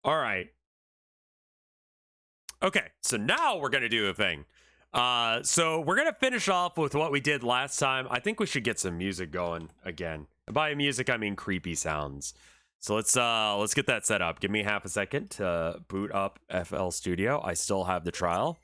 All right. Okay, so now we're gonna do a thing. So we're gonna finish off with what we did last time. I think we should get some music going again. And by music, I mean creepy sounds. So let's get that set up. Give me half a second to boot up FL Studio. I still have the trial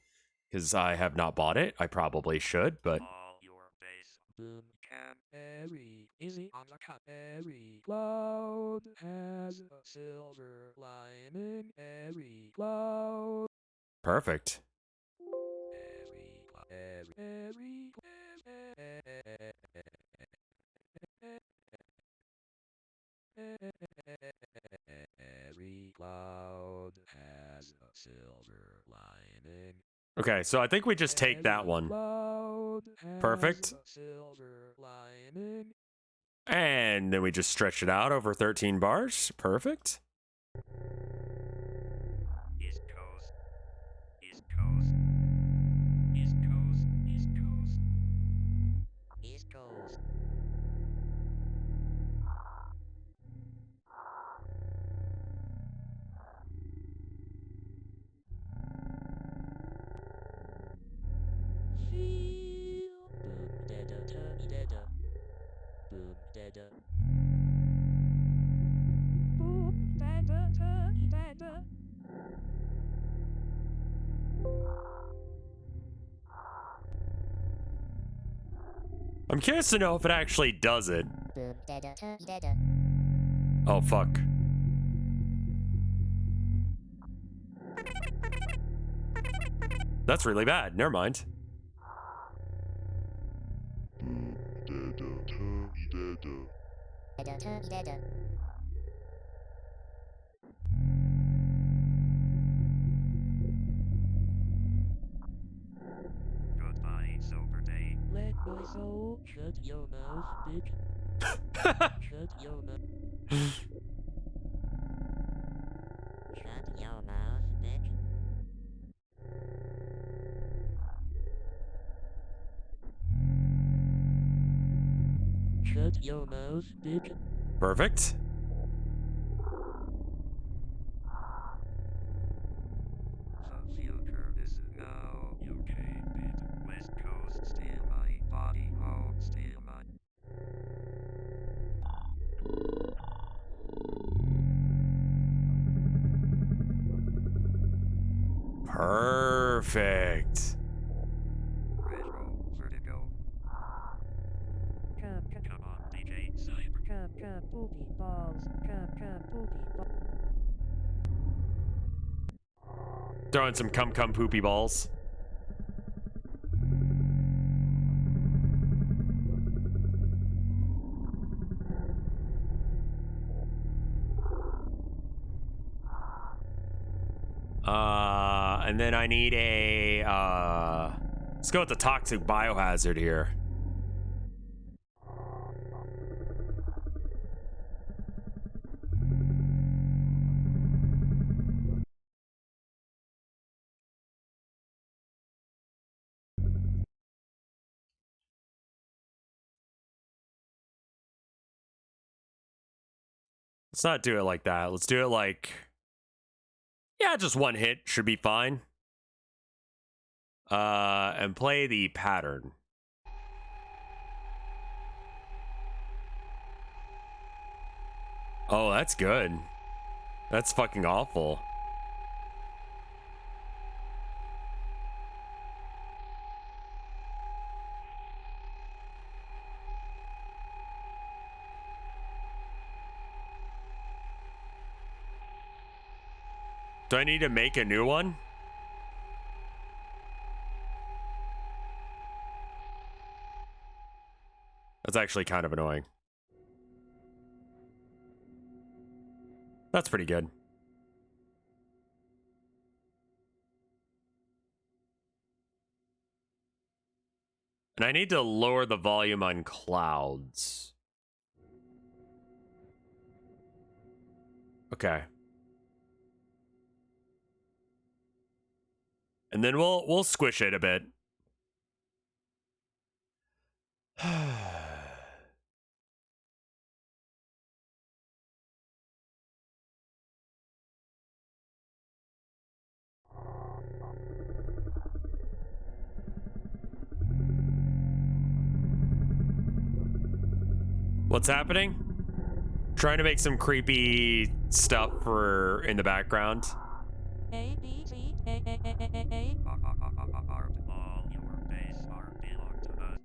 because I have not bought it. I probably should, but All your base boom can very easy on the cut. Every cloud has a silver lining. Every cloud. perfect. Every cloud has a silver lining. Okay, so I think we just take that one. Perfect. Silver lining. And then we just stretch it out over 13 bars. Perfect. East Coast. East Coast. East Coast. East Coast. East Coast. Boom dada turkey dada. Boom dada. Boom dada turkey dada. I'm curious to know if it actually does it. Boom dada turkey dada. Oh, fuck. That's really bad. Never mind. Dada turkey dada. Goodbye, sober day. Let my soul shut your mouth, bitch. Shut your mouth. Shut your mouth, bitch. Shut your mouth, bitch. Perfect. The future is now. UK bit. West Coast, stand by. Body home, stand by. Perfect. Retro, vertigo. Come on, DJ Cyber. Come, poopy balls. Come, poopy balls. Throwing some cum poopy balls. And then I need a, let's go with the toxic biohazard here. Let's not do it like that. Let's do it like, yeah, just one hit should be fine. And play the pattern. Oh, that's good. That's fucking awful. Do I need to make a new one? That's actually kind of annoying. That's pretty good. And I need to lower the volume on clouds. Okay. And then we'll squish it a bit. What's happening? Trying to make some creepy stuff for in the background. A B C A. All your base are belong to us.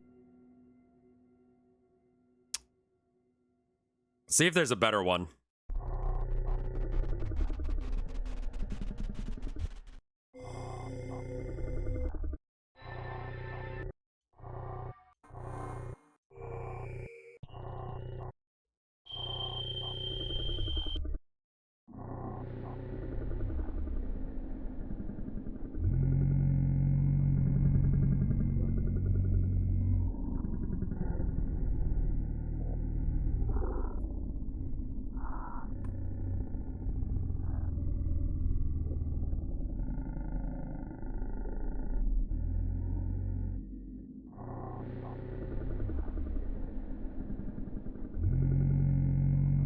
See if there's a better one.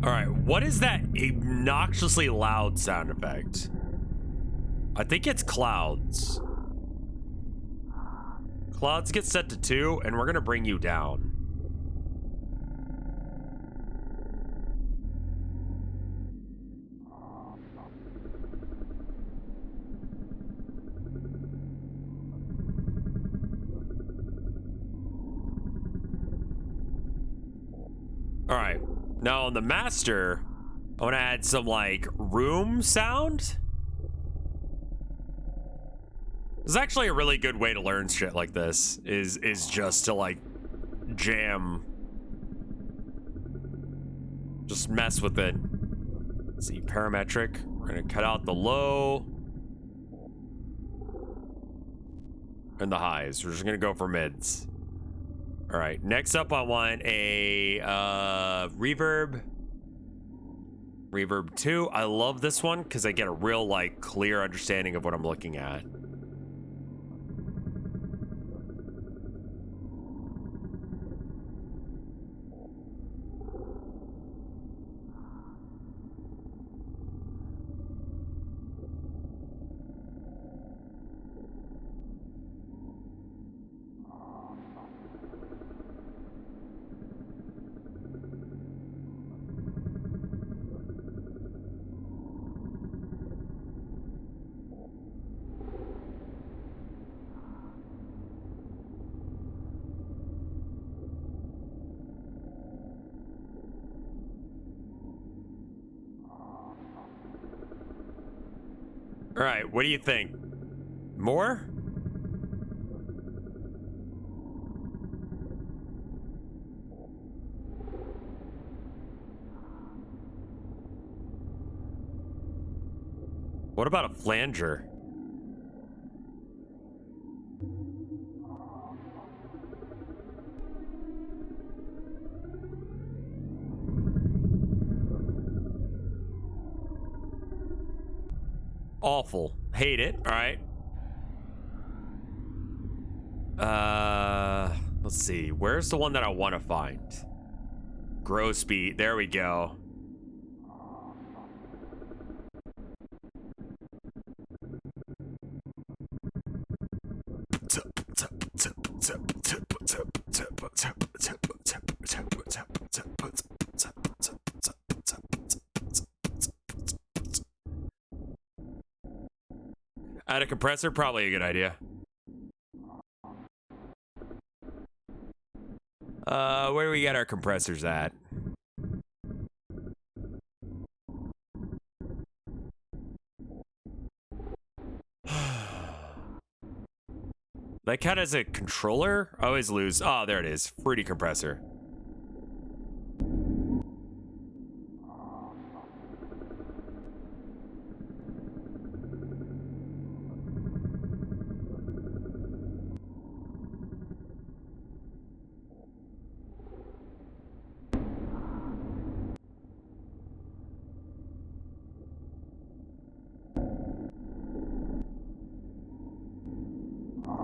All right, what is that obnoxiously loud sound effect? I think it's clouds. Clouds get set to 2, and we're gonna bring you down. All right, now on the master, I want to add some like room sound. It's actually a really good way to learn shit like this. Is just to like jam, just mess with it. Let's see, parametric. We're gonna cut out the low and the highs. We're just gonna go for mids. All right, next up I want a reverb 2. I love this one because I get a real like clear understanding of what I'm looking at. All right, what do you think? More? What about a flanger? Awful. Hate it. All right. Let's see. Where's the one that I want to find? Grow speed. There we go. Add a compressor, probably a good idea. Where do we get our compressors at? That count as a controller? I always lose. Oh, there it is. Fruity compressor.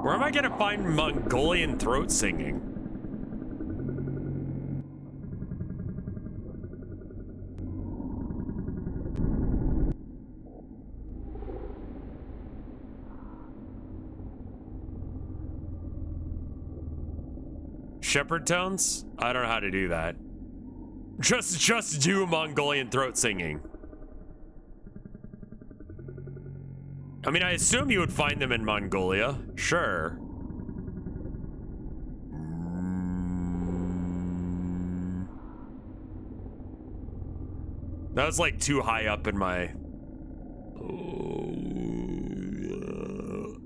Where am I gonna find Mongolian throat singing? shepherd tones? I don't know how to do that. Just do Mongolian throat singing. I mean, I assume you would find them in Mongolia. Sure. That was like too high up in my...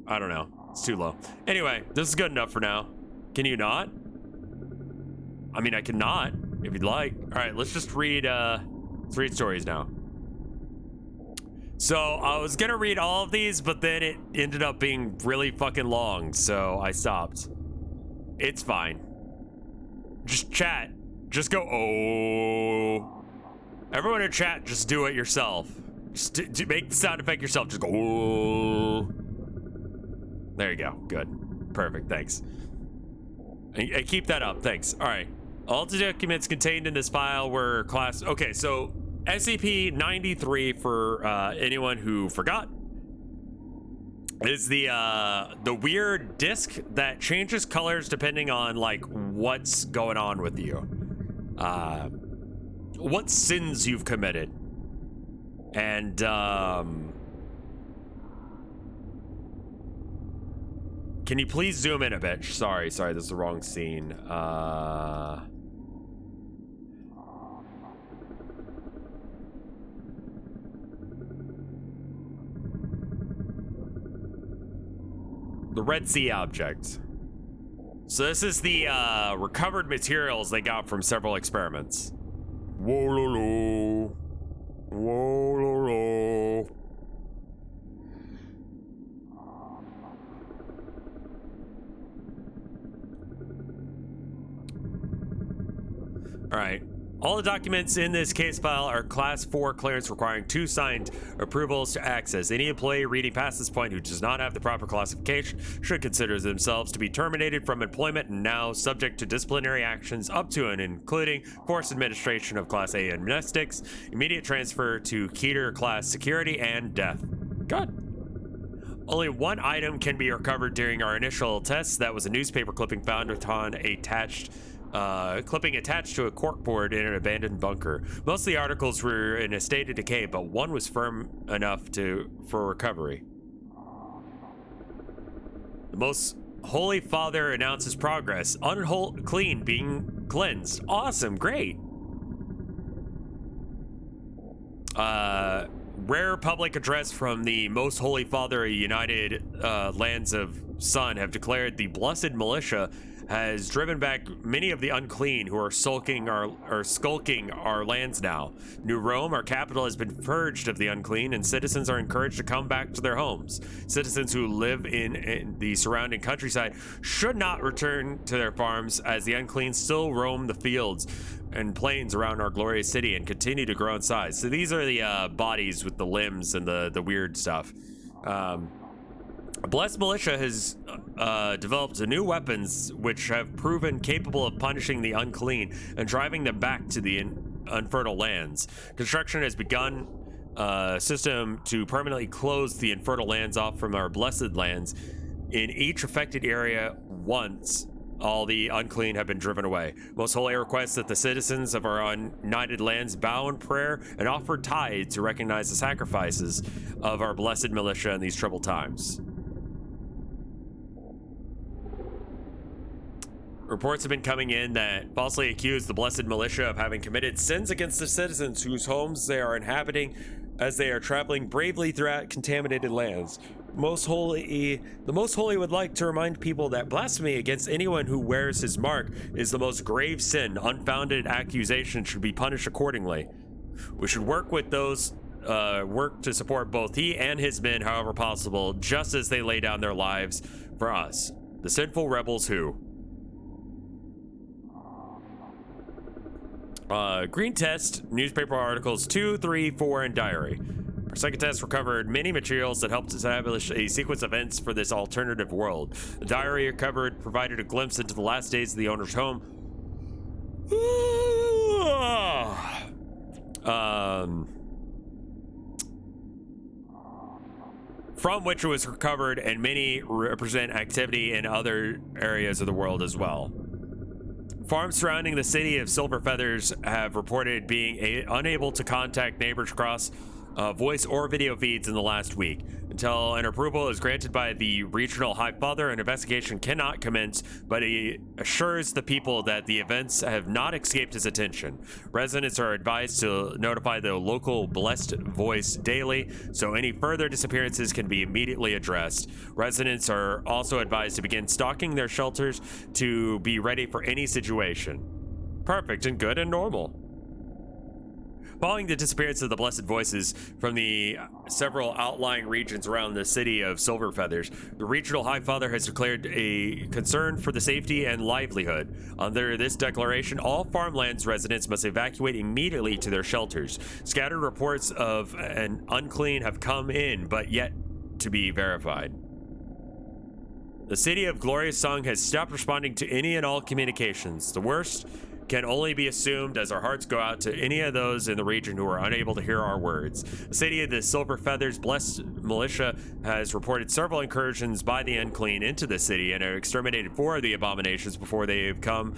I don't know. It's too low. Anyway, this is good enough for now. Can you not? I mean, I can not, if you'd like. All right, let's just read, let's read stories now. So I was gonna read all of these, but then it ended up being really fucking long, so I stopped. It's fine. Just chat. Just go, oh. Everyone in chat, just do it yourself. Just make the sound effect yourself. Just go, oh. There you go. Good. Perfect. Thanks. I keep that up. Thanks. All right. All the documents contained in this file were class. Okay, so SCP-93, for anyone who forgot, is the weird disc that changes colors depending on like what's going on with you, what sins you've committed, and can you please zoom in a bit? Sorry, this is the wrong scene. The Red Sea object. So this is the recovered materials they got from several experiments. Whoa-lo-lo. Whoa-lo-lo. All right. All the documents in this case file are Class 4 clearance, requiring 2 signed approvals to access. Any employee reading past this point who does not have the proper classification should consider themselves to be terminated from employment and now subject to disciplinary actions up to and including forced administration of Class A amnestics, immediate transfer to Keter Class security, and death. Good. Only one item can be recovered during our initial tests. That was a newspaper clipping found upon clipping attached to a corkboard in an abandoned bunker. Most of the articles were in a state of decay, but one was firm enough for recovery. The Most Holy Father announces progress. Unclean being cleansed. Awesome, great. Rare public address from the Most Holy Father, United Lands of Sun, have declared the Blessed Militia has driven back many of the unclean who are skulking our lands now. New Rome, our capital, has been purged of the unclean, and citizens are encouraged to come back to their homes. Citizens who live in the surrounding countryside should not return to their farms, as the unclean still roam the fields and plains around our glorious city and continue to grow in size. So these are the bodies with the limbs and the weird stuff. Blessed Militia has developed new weapons which have proven capable of punishing the unclean and driving them back to the infertile lands. Construction has begun a system to permanently close the infertile lands off from our blessed lands in each affected area once all the unclean have been driven away. Most Holy requests that the citizens of our united lands bow in prayer and offer tithe to recognize the sacrifices of our blessed militia in these troubled times. Reports have been coming in that falsely accuse the Blessed Militia of having committed sins against the citizens whose homes they are inhabiting as they are traveling bravely throughout contaminated lands. The Most Holy would like to remind people that blasphemy against anyone who wears his mark is the most grave sin. Unfounded accusation should be punished accordingly. We should work with those work to support both he and his men however possible, just as they lay down their lives for us, the sinful rebels who... Green test, newspaper articles 2, 3, 4, and diary. Our second test recovered many materials that helped establish a sequence of events for this alternative world. The diary recovered provided a glimpse into the last days of the owner's home. From which it was recovered, and many represent activity in other areas of the world as well. Farms surrounding the city of Silver Feathers have reported being unable to contact neighbors across voice or video feeds in the last week. Until an approval is granted by the regional High Father, an investigation cannot commence, but he assures the people that the events have not escaped his attention. Residents are advised to notify the local Blessed Voice daily, so any further disappearances can be immediately addressed. Residents are also advised to begin stocking their shelters to be ready for any situation. Perfect and good and normal. Following the disappearance of the Blessed Voices from the several outlying regions around the city of Silver Feathers, the regional High Father has declared a concern for the safety and livelihood. Under this declaration, all farmlands residents must evacuate immediately to their shelters. Scattered reports of an unclean have come in, but yet to be verified. The city of Glorious Song has stopped responding to any and all communications. The worst can only be assumed as our hearts go out to any of those in the region who are unable to hear our words. The city of the Silver Feathers Blessed Militia has reported several incursions by the unclean into the city and have exterminated 4 of the abominations before they have come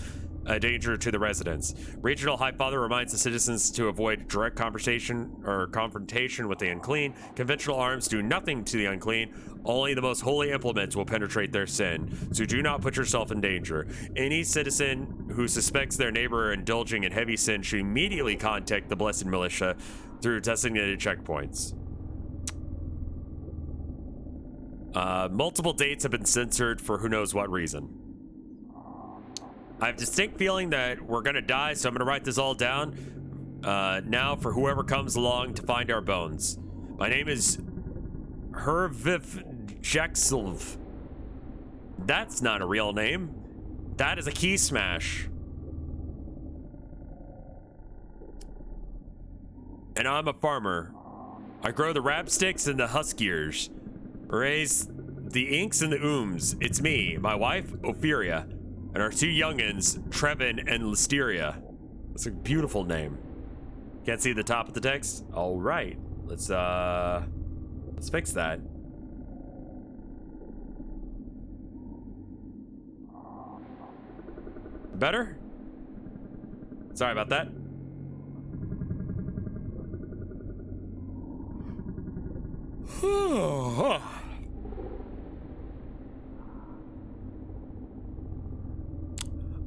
a danger to the residents. Regional High Father reminds the citizens to avoid direct conversation or confrontation with the unclean. Conventional arms do nothing to the unclean. Only the most holy implements will penetrate their sin. So do not put yourself in danger. Any citizen who suspects their neighbor indulging in heavy sin should immediately contact the Blessed Militia through designated checkpoints. Multiple dates have been censored for who knows what reason. I have a distinct feeling that we're gonna die, so I'm gonna write this all down now for whoever comes along to find our bones. My name is Herviv Jexilv. That's not a real name. That is a key smash. And I'm a farmer. I grow the rabsticks and the huskiers. Raise the inks and the ooms. It's me, my wife, Opheria, and our 2 youngins, Trevin and Listeria. That's a beautiful name. Can't see the top of the text? All right, let's fix that. Better? Sorry about that.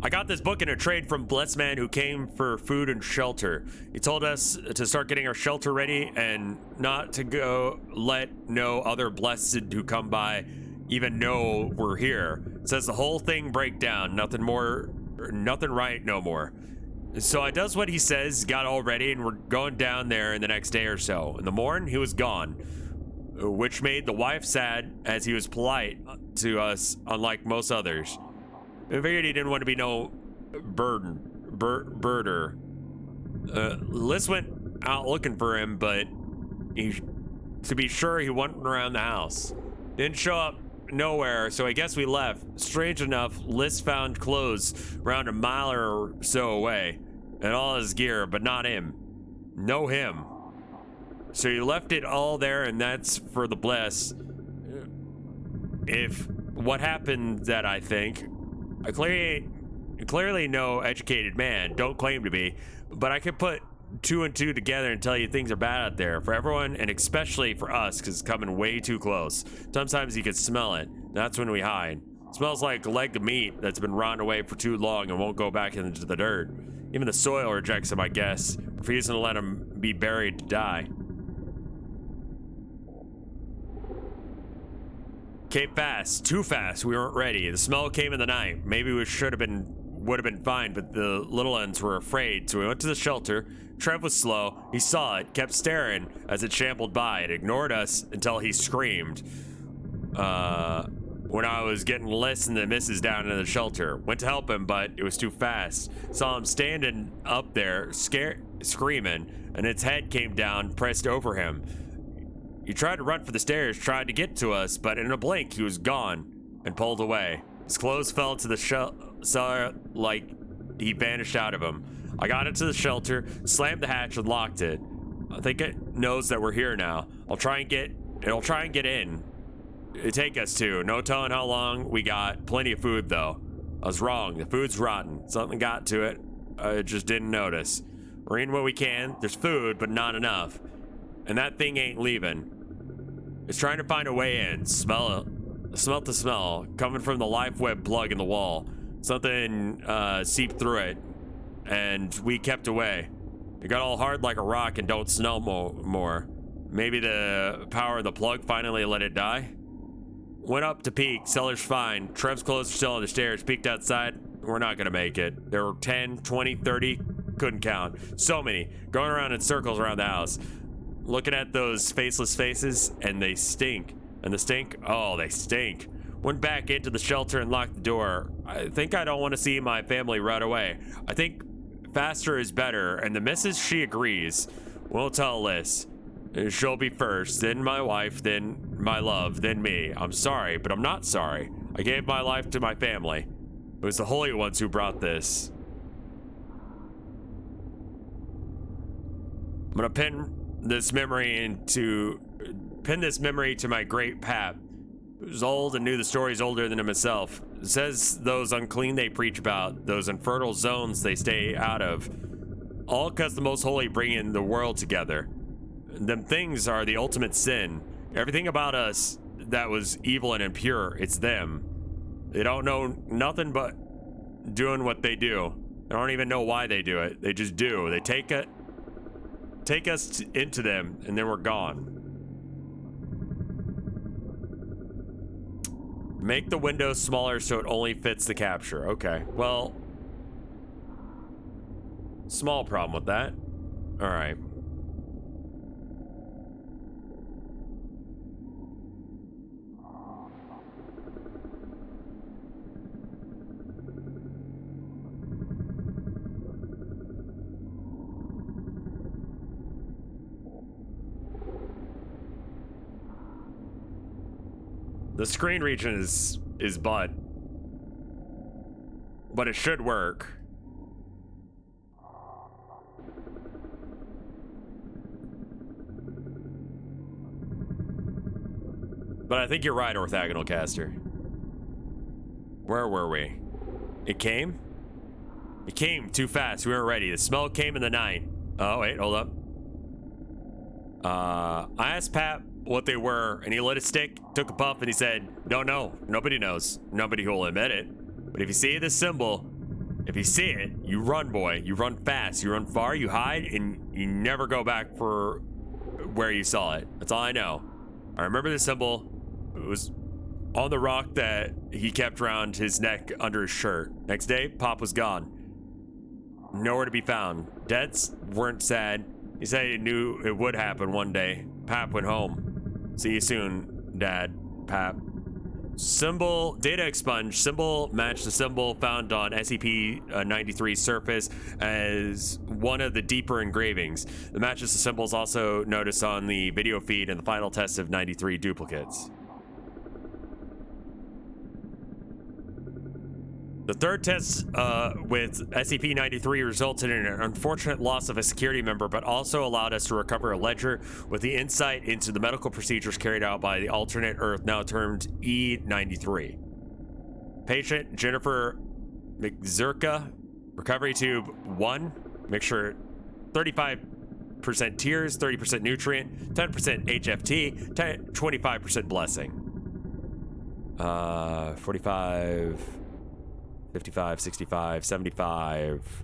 I got this book in a trade from Blessed Man who came for food and shelter. He told us to start getting our shelter ready and not to go let no other blessed who come by even know we're here. It says the whole thing break down, nothing more, nothing right no more. So I does what he says, got all ready, and we're going down there in the next day or so. In the morning, he was gone, which made the wife sad as he was polite to us, unlike most others. I figured he didn't want to be no birder. Liz went out looking for him, but to be sure he wasn't around the house. Didn't show up nowhere, so I guess we left. Strange enough, Liz found clothes around a mile or so away, and all his gear, but not him. No him. So he left it all there, and that's for the bless. If what happened that I think, I clearly no educated man, don't claim to be, but I could put 2 and 2 together and tell you things are bad out there for everyone, and especially for us, because it's coming way too close. Sometimes you can smell it. That's when we hide. It smells like a leg of meat that's been rotting away for too long and won't go back into the dirt. Even the soil rejects him, I guess, refusing to let him be buried to die. Came fast, too fast. We weren't ready. The smell came in the night. Maybe we would have been fine, but the little uns were afraid, so we went to the shelter. Trev was slow. He saw it, kept staring as it shambled by. It ignored us until he screamed. When I was getting less than the misses down in the shelter. Went to help him, but it was too fast. Saw him standing up there, screaming, and its head came down, pressed over him. He tried to run for the stairs, tried to get to us, but in a blink, he was gone and pulled away. His clothes fell to the cellar like he vanished out of him. I got into the shelter, slammed the hatch, and locked it. I think it knows that we're here now. It'll try and get in. It'll take us to. No telling how long we got. Plenty of food, though. I was wrong. The food's rotten. Something got to it. I just didn't notice. We're eating what we can. There's food, but not enough. And that thing ain't leaving. It's trying to find a way in. Smell the smell coming from the live web plug in the wall. Something seeped through it, and we kept away. It got all hard like a rock and don't smell more. Maybe the power of the plug finally let it die? Went up to peek, cellar's fine. Trev's clothes are still on the stairs, peeked outside. We're not gonna make it. There were 10, 20, 30, couldn't count. So many, going around in circles around the house. Looking at those faceless faces, and they stink. And the stink, oh, they stink. Went back into the shelter and locked the door. I think I don't want to see my family right away. I think faster is better, and the missus, she agrees. We'll tell Liz. She'll be first, then my wife, then my love, then me. I'm sorry, but I'm not sorry. I gave my life to my family. It was the holy ones who brought this. I'm gonna pin this memory to my great pap, who's old and knew the stories older than himself. It says those unclean they preach about, those infertile zones they stay out of, all because the most holy bring in the world together. Them things are the ultimate sin. Everything about us that was evil and impure, it's them. They don't know nothing but doing what they do. They don't even know why they do it. They just do. They take us into them, and then we're gone. Make the window smaller so it only fits the capture. Okay, well, small problem with that. All right. The screen region is butt, but it should work. But I think you're right, orthogonal caster. Where were we? It came? It came too fast. We weren't ready. The smell came in the night. Oh, wait, hold up. I asked Pat what they were, and he lit a stick, took a puff, and he said, don't know. Nobody knows. Nobody who will admit it. But if you see this symbol, if you see it, you run, boy. You run fast. You run far, you hide, and you never go back for where you saw it. That's all I know. I remember the symbol. It was on the rock that he kept around his neck under his shirt. Next day, Pop was gone. Nowhere to be found. Dads weren't sad. He said he knew it would happen one day. Pap went home. See you soon, Dad. Pap. Symbol, data expunged. Symbol matched the symbol found on SCP-93's surface as one of the deeper engravings. The matches the symbols also noticed on the video feed and the final test of 93 duplicates. The third test with SCP-93 resulted in an unfortunate loss of a security member, but also allowed us to recover a ledger with the insight into the medical procedures carried out by the alternate Earth, now termed E93. Patient Jennifer McZerka, recovery tube 1, mixture 35% tears, 30% nutrient, 10% HFT, 25% blessing. 45... 55, 65, 75.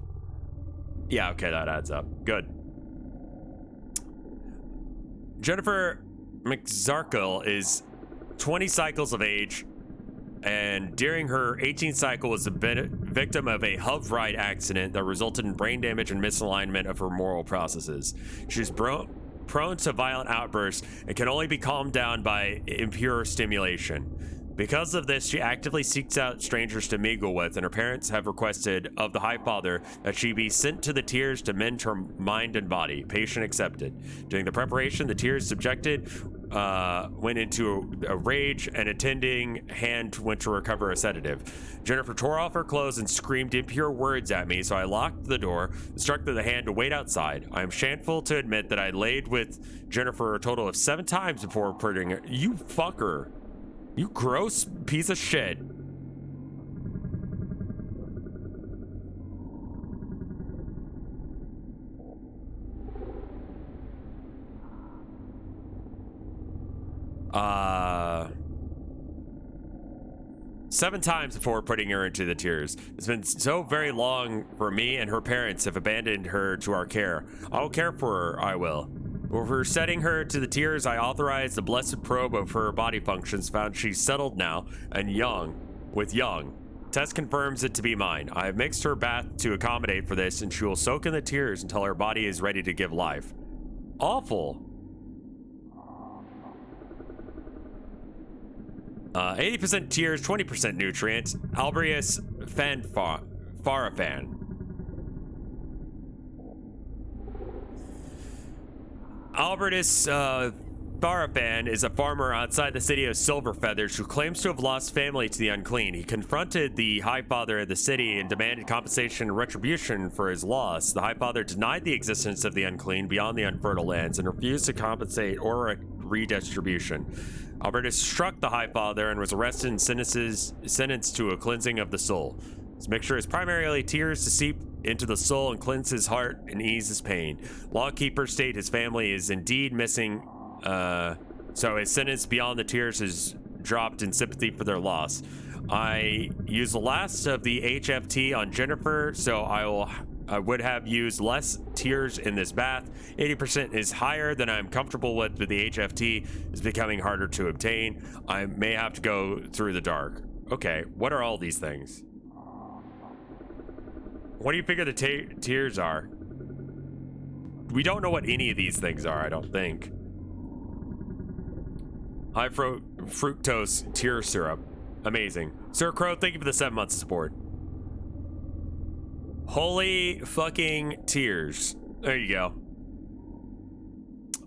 Yeah, okay, that adds up. Good. Jennifer McZarkle is 20 cycles of age, and during her 18th cycle was the victim of a HUV ride accident that resulted in brain damage and misalignment of her moral processes. She's prone to violent outbursts and can only be calmed down by impure stimulation. Because of this, she actively seeks out strangers to mingle with, and her parents have requested of the High Father that she be sent to the Tears to mend her mind and body. Patient accepted. During the preparation, the Tears subjected went into a rage, and attending hand went to recover a sedative. Jennifer tore off her clothes and screamed impure words at me, so I locked the door, instructed the hand to wait outside. I am shameful to admit that I laid with Jennifer a total of 7 times before putting her. You fucker. You gross piece of shit. 7 times before putting her into the tears. It's been so very long for me, and her parents have abandoned her to our care. I will care for her, I will. For setting her to the tears, I authorize the blessed probe of her body functions, found she's settled now and young. Test confirms it to be mine. I have mixed her bath to accommodate for this, and she will soak in the tears until her body is ready to give life. Awful. 80% tears, 20% nutrients. Albrius Farafan. Albertus Farafan is a farmer outside the city of Silver Feathers who claims to have lost family to the unclean. He confronted the High Father of the city and demanded compensation and retribution for his loss. The High Father denied the existence of the unclean beyond the unfertile lands and refused to compensate or redistribution. Albertus struck the High Father and was arrested and sentenced to a cleansing of the soul. This mixture is primarily tears to seep into the soul and cleanse his heart and ease his pain. Lawkeepers state his family is indeed missing, so his sentence beyond the tears is dropped in sympathy for their loss. I used the last of the HFT on Jennifer, so I would have used less tears in this bath. 80% is higher than I'm comfortable with, but the HFT is becoming harder to obtain. I may have to go through the dark. Okay, what are all these things? What do you figure the tears are? We don't know what any of these things are, I don't think. High fructose tear syrup. Amazing. Sir Crow, thank you for the 7 months of support. Holy fucking tears. There you go.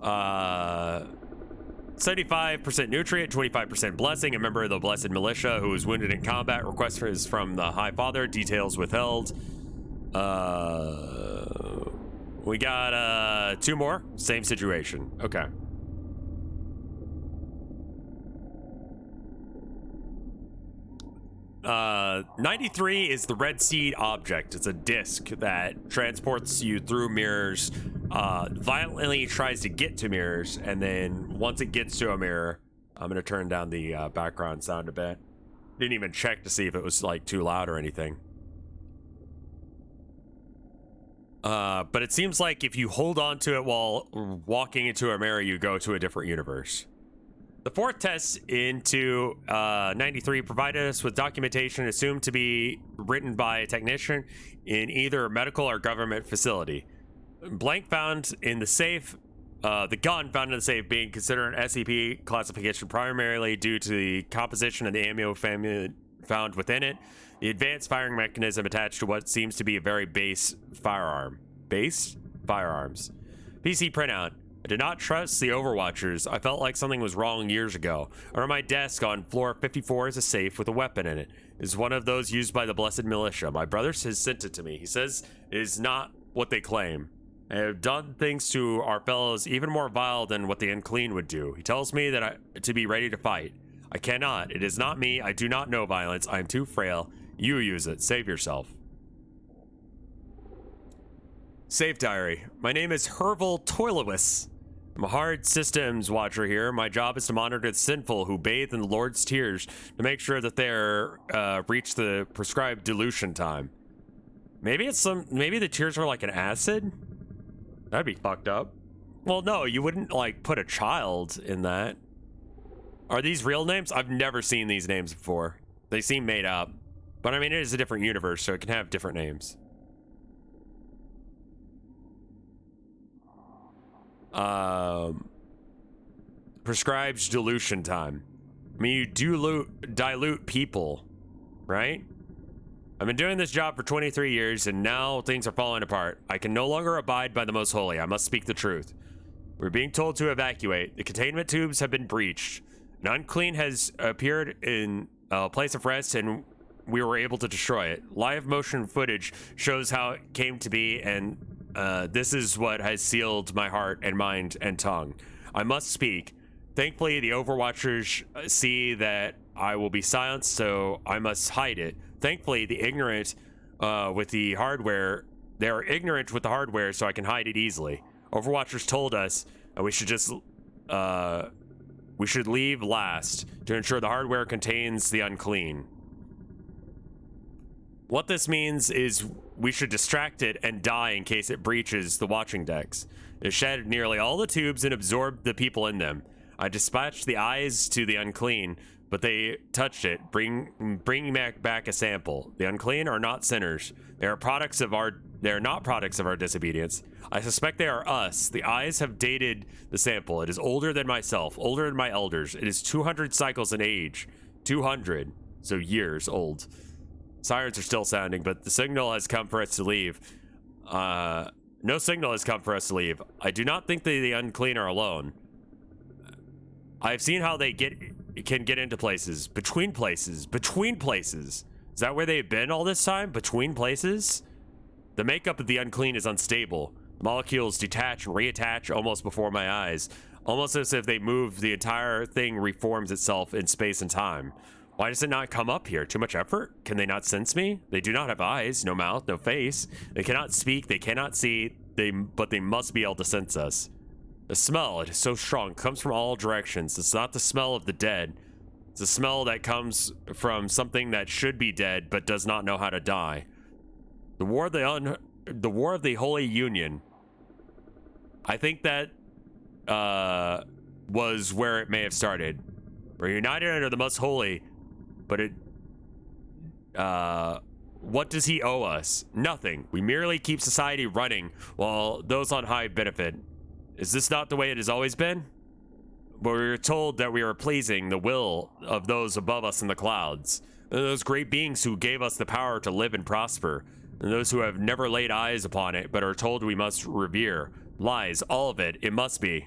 75% nutrient, 25% blessing. A member of the Blessed Militia who was wounded in combat. Request is from the High Father. Details withheld. We got 2 more. Same situation. Okay. 93 is the Red Seed object. It's a disc that transports you through mirrors, violently tries to get to mirrors, and then once it gets to a mirror, I'm gonna turn down the background sound a bit. Didn't even check to see if it was like too loud or anything. But it seems like if you hold on to it while walking into a mirror, you go to a different universe. The 4th test into 93 provided us with documentation assumed to be written by a technician in either a medical or government facility. Blank found in the safe, the gun found in the safe being considered an SCP classification primarily due to the composition of the ammo family found within it, the advanced firing mechanism attached to what seems to be a very base firearm. Base? Firearms. PC printout. I did not trust the Overwatchers. I felt like something was wrong years ago. Under my desk on floor 54 is a safe with a weapon in it. It is one of those used by the Blessed Militia. My brother has sent it to me. He says it is not what they claim. They have done things to our fellows even more vile than what the unclean would do. He tells me that to be ready to fight. I cannot. It is not me. I do not know violence. I am too frail. You use it. Save yourself. Save diary. My name is Herval Toilowis. I'm a hard systems watcher here. My job is to monitor the sinful who bathe in the Lord's tears to make sure that they're reach the prescribed dilution time. Maybe it's maybe the tears are like an acid? That'd be fucked up. Well, no, you wouldn't like put a child in that. Are these real names? I've never seen these names before. They seem made up. But I mean, it is a different universe, so it can have different names. Prescribed dilution time. I mean, you dilute people, right? I've been doing this job for 23 years, and now things are falling apart. I can no longer abide by the most holy. I must speak the truth. We're being told to evacuate. The containment tubes have been breached. An unclean has appeared in a place of rest, and we were able to destroy it. Live motion footage shows how it came to be, and this is what has sealed my heart and mind and tongue. I must speak. Thankfully, the Overwatchers see that I will be silenced, so I must hide it. Thankfully, the ignorant with the hardware, they are ignorant with the hardware, so I can hide it easily. Overwatchers told us we should just we should leave last to ensure the hardware contains the unclean. What this means is we should distract it and die in case it breaches the watching decks. It shed nearly all the tubes and absorbed the people in them. I dispatched the eyes to the unclean, but they touched it, bringing back a sample. The unclean are not sinners. They are not products of our disobedience. I suspect they are us. The eyes have dated the sample. It is older than myself, older than my elders. It is 200 cycles in age. 200, so years old. Sirens are still sounding, but the signal has come for us to leave. No signal has come for us to leave. I do not think the unclean are alone. I've seen how they can get into places. Between places. Between places. Is that where they've been all this time? Between places? The makeup of the unclean is unstable. Molecules detach and reattach almost before my eyes. Almost as if they move, the entire thing reforms itself in space and time. Why does it not come up here? Too much effort? Can they not sense me? They do not have eyes, no mouth, no face. They cannot speak, they cannot see, but they must be able to sense us. The smell, it is so strong, comes from all directions. It's not the smell of the dead. It's a smell that comes from something that should be dead, but does not know how to die. The War of the Holy Union. I think that was where it may have started. We're united under the most holy, but what does he owe us? Nothing. We merely keep society running while those on high benefit. Is this not the way it has always been? But we were told that we were pleasing the will of those above us in the clouds, those great beings who gave us the power to live and prosper, and those who have never laid eyes upon it but are told we must revere. Lies, all of it. It must be.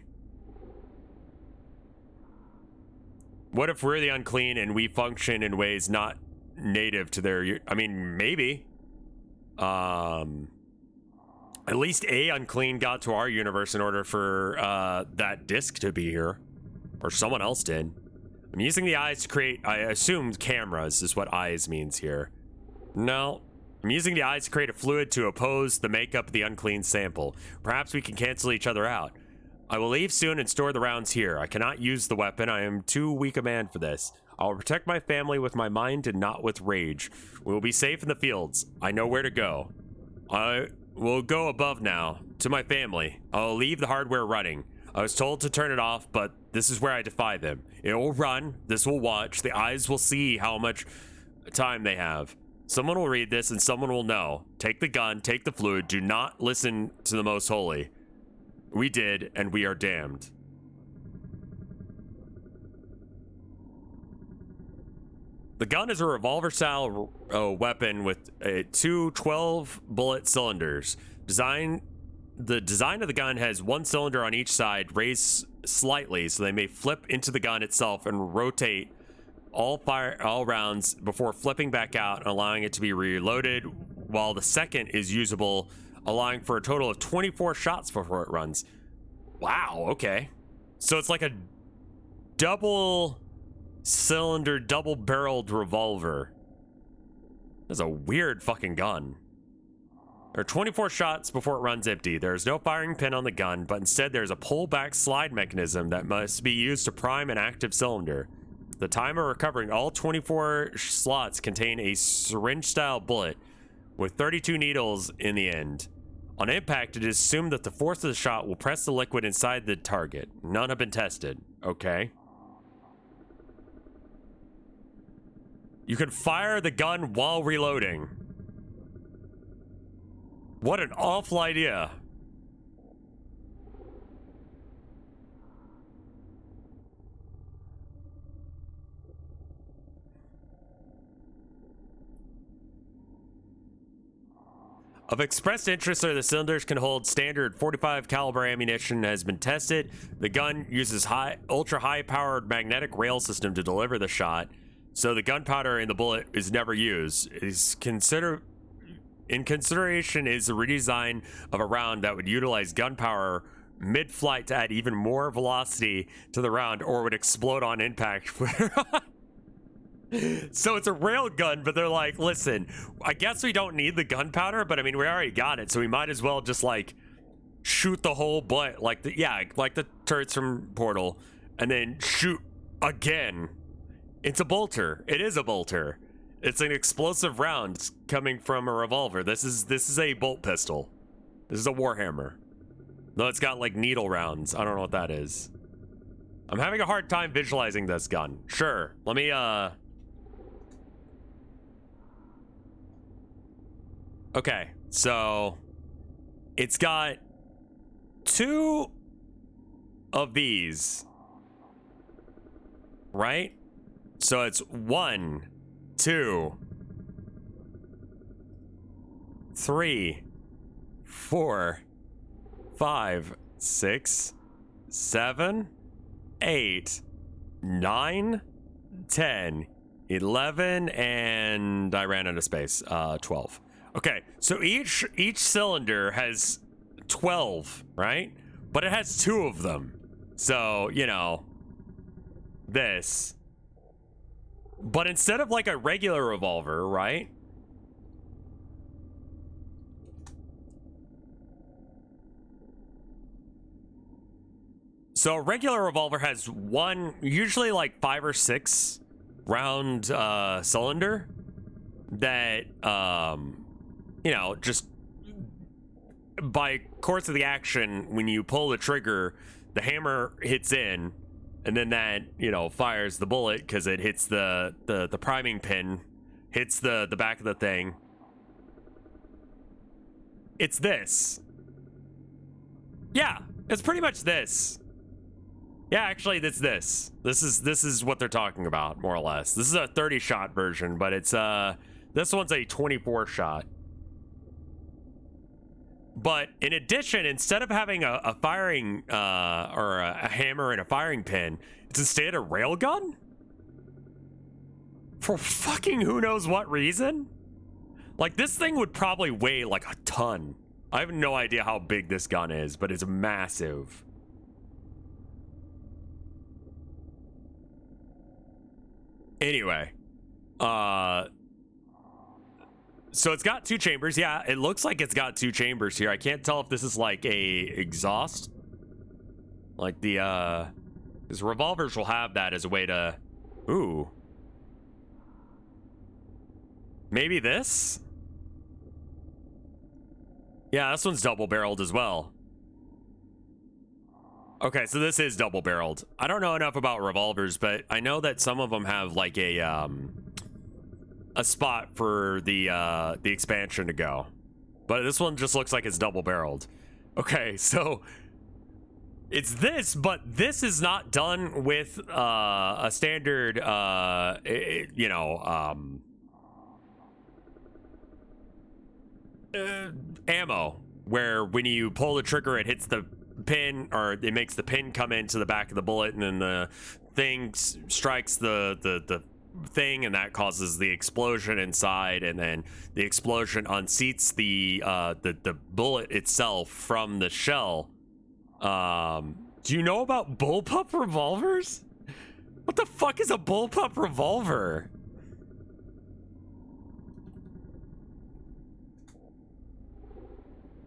What if we're the unclean and we function in ways not native to their... I mean, maybe. At least a unclean got to our universe in order for that disc to be here. Or someone else did. I'm using the eyes to create... I assume cameras is what eyes means here. No. I'm using the eyes to create a fluid to oppose the makeup of the unclean sample. Perhaps we can cancel each other out. I will leave soon and store the rounds here. I cannot use the weapon. I am too weak a man for this. I will protect my family with my mind and not with rage. We will be safe in the fields. I know where to go. I will go above now, to my family. I will leave the hardware running. I was told to turn it off, but this is where I defy them. It will run. This will watch. The eyes will see how much time they have. Someone will read this and someone will know. Take the gun. Take the fluid. Do not listen to the most holy. We did, and we are damned. The gun is a revolver-style weapon with two 12-bullet cylinders. The design of the gun has one cylinder on each side, raised slightly so they may flip into the gun itself and rotate all rounds before flipping back out and allowing it to be reloaded, while the second is usable, allowing for a total of 24 shots before it runs. Wow, okay. So it's like a double-cylinder, double-barreled revolver. That's a weird fucking gun. There are 24 shots before it runs empty. There is no firing pin on the gun, but instead there is a pull-back slide mechanism that must be used to prime an active cylinder. The time of recovering all 24 slots contain a syringe-style bullet with 32 needles in the end. On impact, it is assumed that the force of the shot will press the liquid inside the target. None have been tested. Okay. You can fire the gun while reloading. What an awful idea. Of expressed interest are the cylinders can hold standard 45 caliber ammunition has been tested. The gun uses ultra high powered magnetic rail system to deliver the shot, so the gunpowder in the bullet is never used. In consideration is the redesign of a round that would utilize gunpowder mid-flight to add even more velocity to the round, or would explode on impact. So it's a rail gun, but they're like, listen, I guess we don't need the gunpowder, but I mean, we already got it, so we might as well just like shoot the whole butt, like the turrets from Portal, and then shoot again. It's a bolter. It is a bolter. It's an explosive round coming from a revolver. This is a bolt pistol. This is a Warhammer. Though it's got like needle rounds. I don't know what that is. I'm having a hard time visualizing this gun. Sure. Let me Okay, so it's got 2 of these. Right? So it's 1, 2, 3, 4, 5, 6, 7, 8, 9, 10, 11, and I ran out of space. 12. Okay, so each cylinder has 12, right? But it has 2 of them. So, you know, this. But instead of like a regular revolver, right? So a regular revolver has 1, usually like 5 or 6 round cylinder that, you know, just by course of the action, when you pull the trigger, the hammer hits in, and then that, you know, fires the bullet because it hits the priming pin, hits the back of the thing. It's this. Yeah, it's pretty much this. Yeah, actually, it's this. This is what they're talking about, more or less. This is a 30-shot version, but it's this one's a 24-shot. But in addition, instead of having a firing or a hammer and a firing pin, it's instead a railgun? For fucking who knows what reason? Like, this thing would probably weigh like a ton. I have no idea how big this gun is, but it's massive. Anyway, so it's got 2 chambers. Yeah, it looks like it's got 2 chambers here. I can't tell if this is like a exhaust. Like the, because revolvers will have that as a way to, ooh. Maybe this? Yeah, this one's double-barreled as well. Okay, so this is double-barreled. I don't know enough about revolvers, but I know that some of them have like a spot for the expansion to go. But this one just looks like it's double-barreled. Okay, so it's this, but this is not done with a standard, you know, ammo, where when you pull the trigger, it hits the pin, or it makes the pin come into the back of the bullet, and then the thing strikes the thing, and that causes the explosion inside, and then the explosion unseats the bullet itself from the shell. Do you know about bullpup revolvers? What the fuck is a bullpup revolver?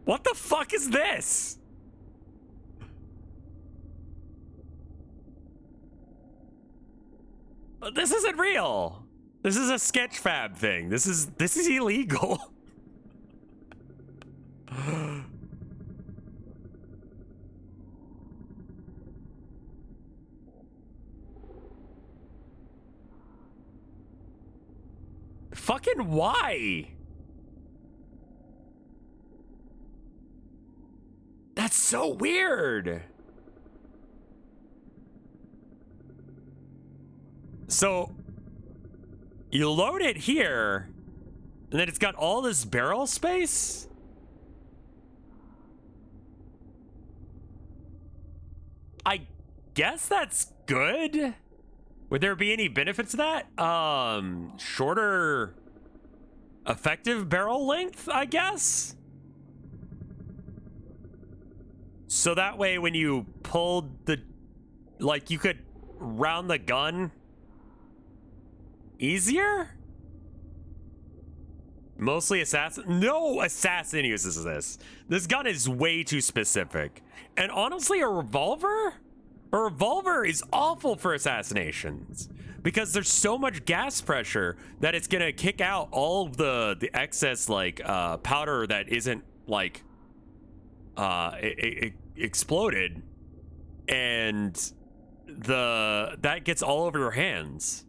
What the fuck is this? This isn't real. This is a sketch fab thing. This is illegal. Fucking why? That's so weird. So you load it here, and then it's got all this barrel space? I guess that's good. Would there be any benefits to that? Shorter effective barrel length, I guess? So that way when you pulled the, like, you could round the gun easier? Mostly assassin? No assassin uses this. This gun is way too specific. And honestly, a revolver? A revolver is awful for assassinations because there's so much gas pressure that it's gonna kick out all of the excess like powder that isn't like exploded, and that gets all over your hands.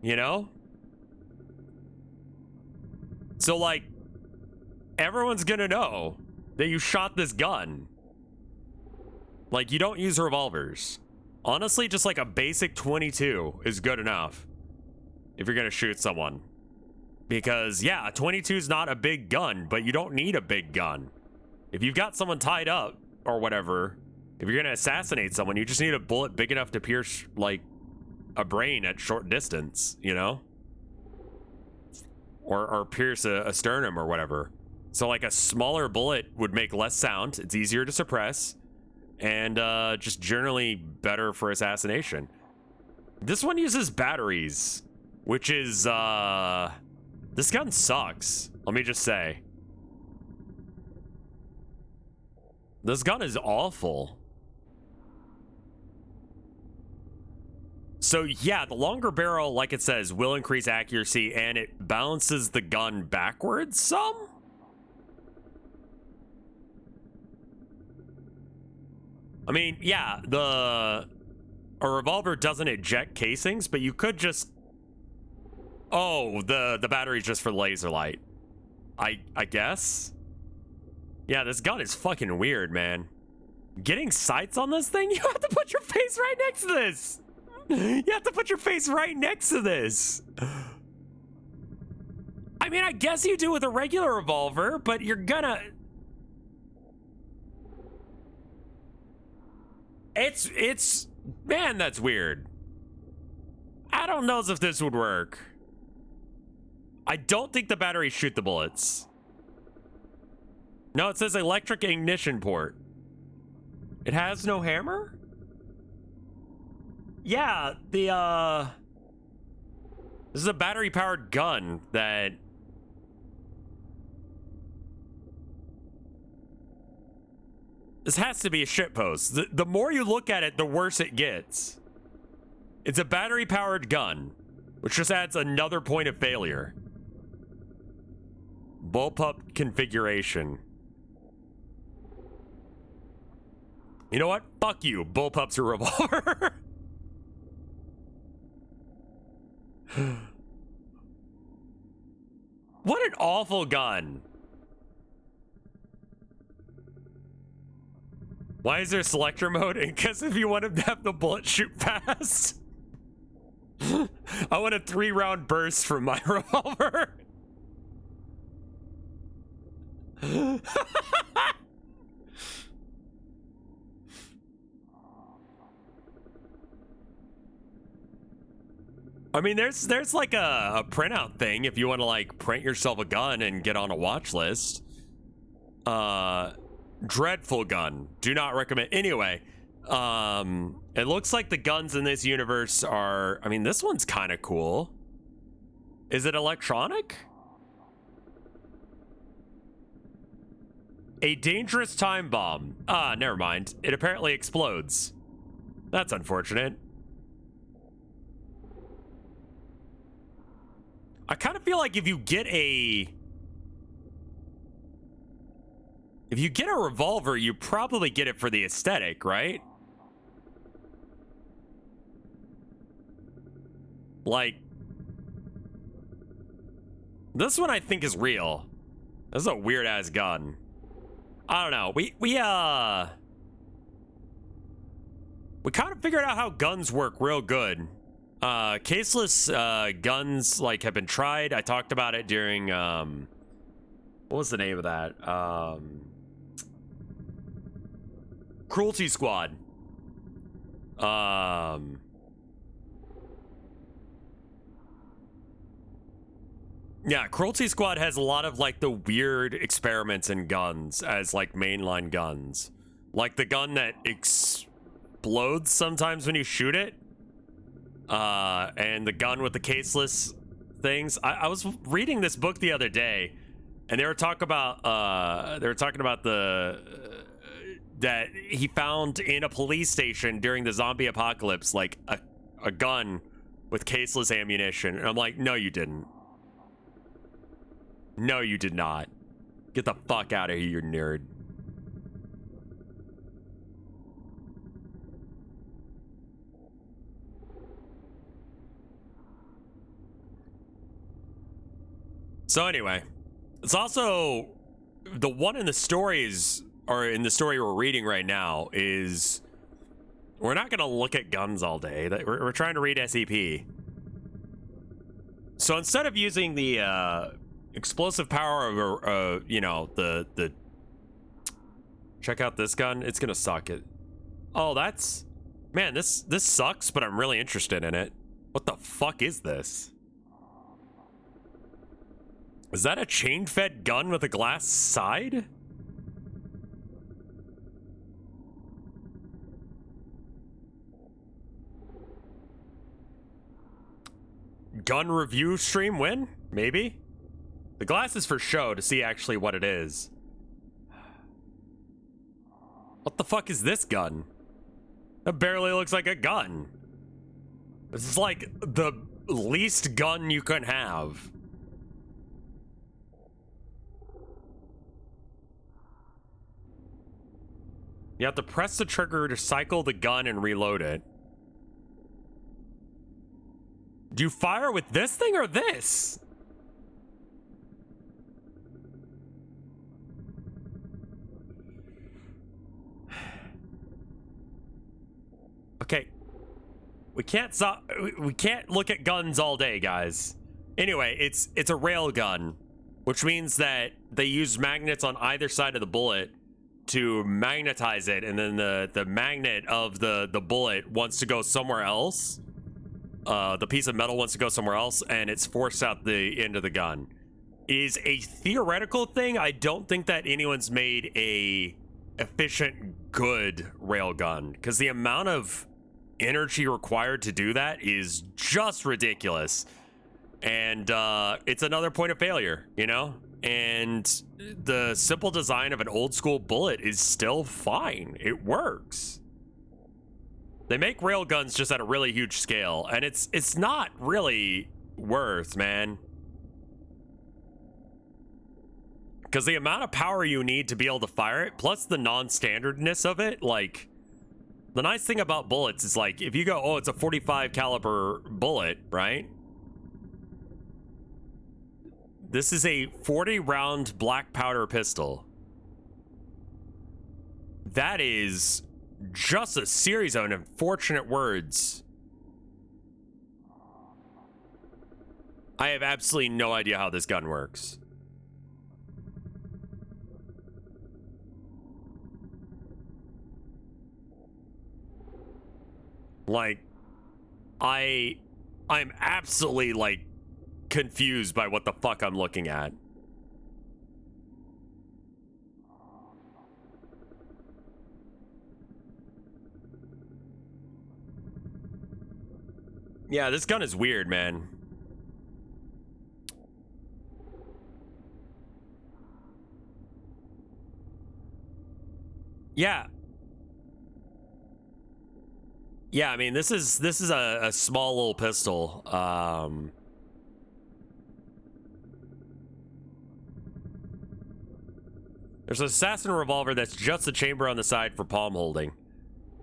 You know? So like everyone's gonna know that you shot this gun. Like, you don't use revolvers. Honestly, just like a basic 22 is good enough if you're gonna shoot someone. Because, yeah, a 22 is not a big gun, but you don't need a big gun. If you've got someone tied up or whatever, if you're gonna assassinate someone, you just need a bullet big enough to pierce, like, a brain at short distance, you know? Or pierce a sternum or whatever. So, like, a smaller bullet would make less sound. It's easier to suppress. And just generally better for assassination. This one uses batteries, which is this gun sucks. Let me just say, this gun is awful. So yeah, the longer barrel, like it says, will increase accuracy, and it balances the gun backwards some. I mean, yeah, a revolver doesn't eject casings, but you could just... Oh, the battery's just for laser light. I guess? Yeah, this gun is fucking weird, man. Getting sights on this thing? You have to put your face right next to this! You have to put your face right next to this! I mean, I guess you do with a regular revolver, but you're gonna... It's man, that's weird. I don't know if this would work. I don't think the batteries shoot the bullets. No, it says electric ignition port. It has no hammer? Yeah, this is a battery powered gun that this has to be a shitpost. The more you look at it, the worse it gets. It's a battery-powered gun, which just adds another point of failure. Bullpup configuration. You know what? Fuck you. Bullpup's a revolver. What an awful gun. Why is there selector mode? Because if you want him to have the bullet shoot fast. I want a 3-round burst from my revolver. I mean, there's like a printout thing if you want to like print yourself a gun and get on a watch list. Dreadful gun. Do not recommend. Anyway, it looks like the guns in this universe are, I mean, this one's kind of cool. Is it electronic? A dangerous time bomb. Ah, never mind. It apparently explodes. That's unfortunate. I kind of feel like if you get a revolver, you probably get it for the aesthetic, right? Like, this one I think is real. This is a weird ass gun. I don't know. We kind of figured out how guns work real good. Caseless guns like have been tried. I talked about it during what was the name of that? Cruelty Squad. Yeah, Cruelty Squad has a lot of like the weird experiments in guns as like mainline guns. Like the gun that explodes sometimes when you shoot it. And the gun with the caseless things. I was reading this book the other day, and they were talking about the that he found in a police station during the zombie apocalypse, like a gun with caseless ammunition. And I'm like, no, you didn't. No, you did not. Get the fuck out of here, you nerd. So anyway, it's also the one in the stories, or in the story we're reading right now, is we're not going to look at guns all day. We're trying to read SCP. So instead of using the explosive power of, you know, the check out this gun, it's going to suck it. Oh, that's, man, this sucks, but I'm really interested in it. What the fuck is this? Is that a chain-fed gun with a glass side? Gun review stream win? Maybe? The glass is for show to see actually what it is. What the fuck is this gun? It barely looks like a gun. This is like the least gun you can have. You have to press the trigger to cycle the gun and reload it. Do you fire with this thing or this? Okay. We can't look at guns all day, guys. Anyway, it's a rail gun, which means that they use magnets on either side of the bullet to magnetize it, and then the magnet of the bullet wants to go somewhere else. The piece of metal wants to go somewhere else, and it's forced out the end of the gun. It is a theoretical thing. I don't think that anyone's made a efficient, good railgun, because the amount of energy required to do that is just ridiculous. And it's another point of failure, you know? And the simple design of an old school bullet is still fine. It works. They make railguns just at a really huge scale, and it's not really worth, man. Because the amount of power you need to be able to fire it, plus the non-standardness of it, like, the nice thing about bullets is, like, if you go, oh, it's a 45 caliber bullet, right? This is a 40 round black powder pistol. That is just a series of unfortunate words. I have absolutely no idea how this gun works. Like, I'm absolutely, like, confused by what the fuck I'm looking at. Yeah, this gun is weird, man. Yeah. Yeah, I mean, this is a small little pistol. There's an assassin revolver that's just a chamber on the side for palm holding.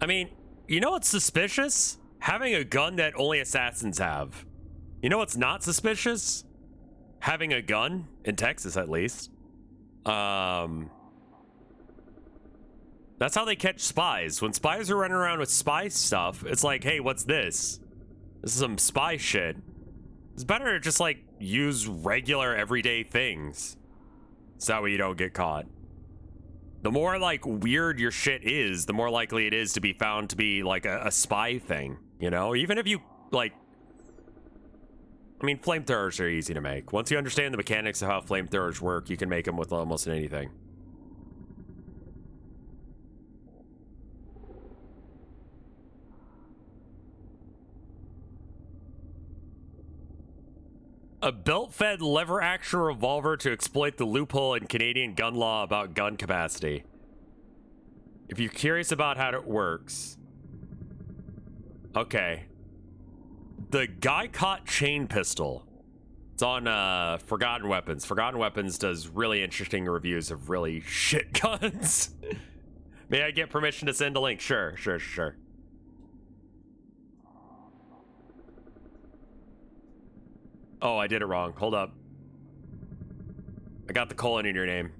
I mean, you know what's suspicious? Having a gun that only assassins have. You know what's not suspicious? Having a gun, in Texas at least. That's how they catch spies. When spies are running around with spy stuff, it's like, hey, what's this? This is some spy shit. It's better to just, like, use regular everyday things. So that way you don't get caught. The more, like, weird your shit is, the more likely it is to be found to be, like, a spy thing, you know? Even if you, like... I mean, flamethrowers are easy to make. Once you understand the mechanics of how flamethrowers work, you can make them with almost anything. A belt-fed lever-action revolver to exploit the loophole in Canadian gun law about gun capacity. If you're curious about how it works. Okay. The guy caught chain pistol. It's on Forgotten Weapons. Forgotten Weapons does really interesting reviews of really shit guns. May I get permission to send a link? Sure. Oh, I did it wrong. Hold up. I got the colon in your name.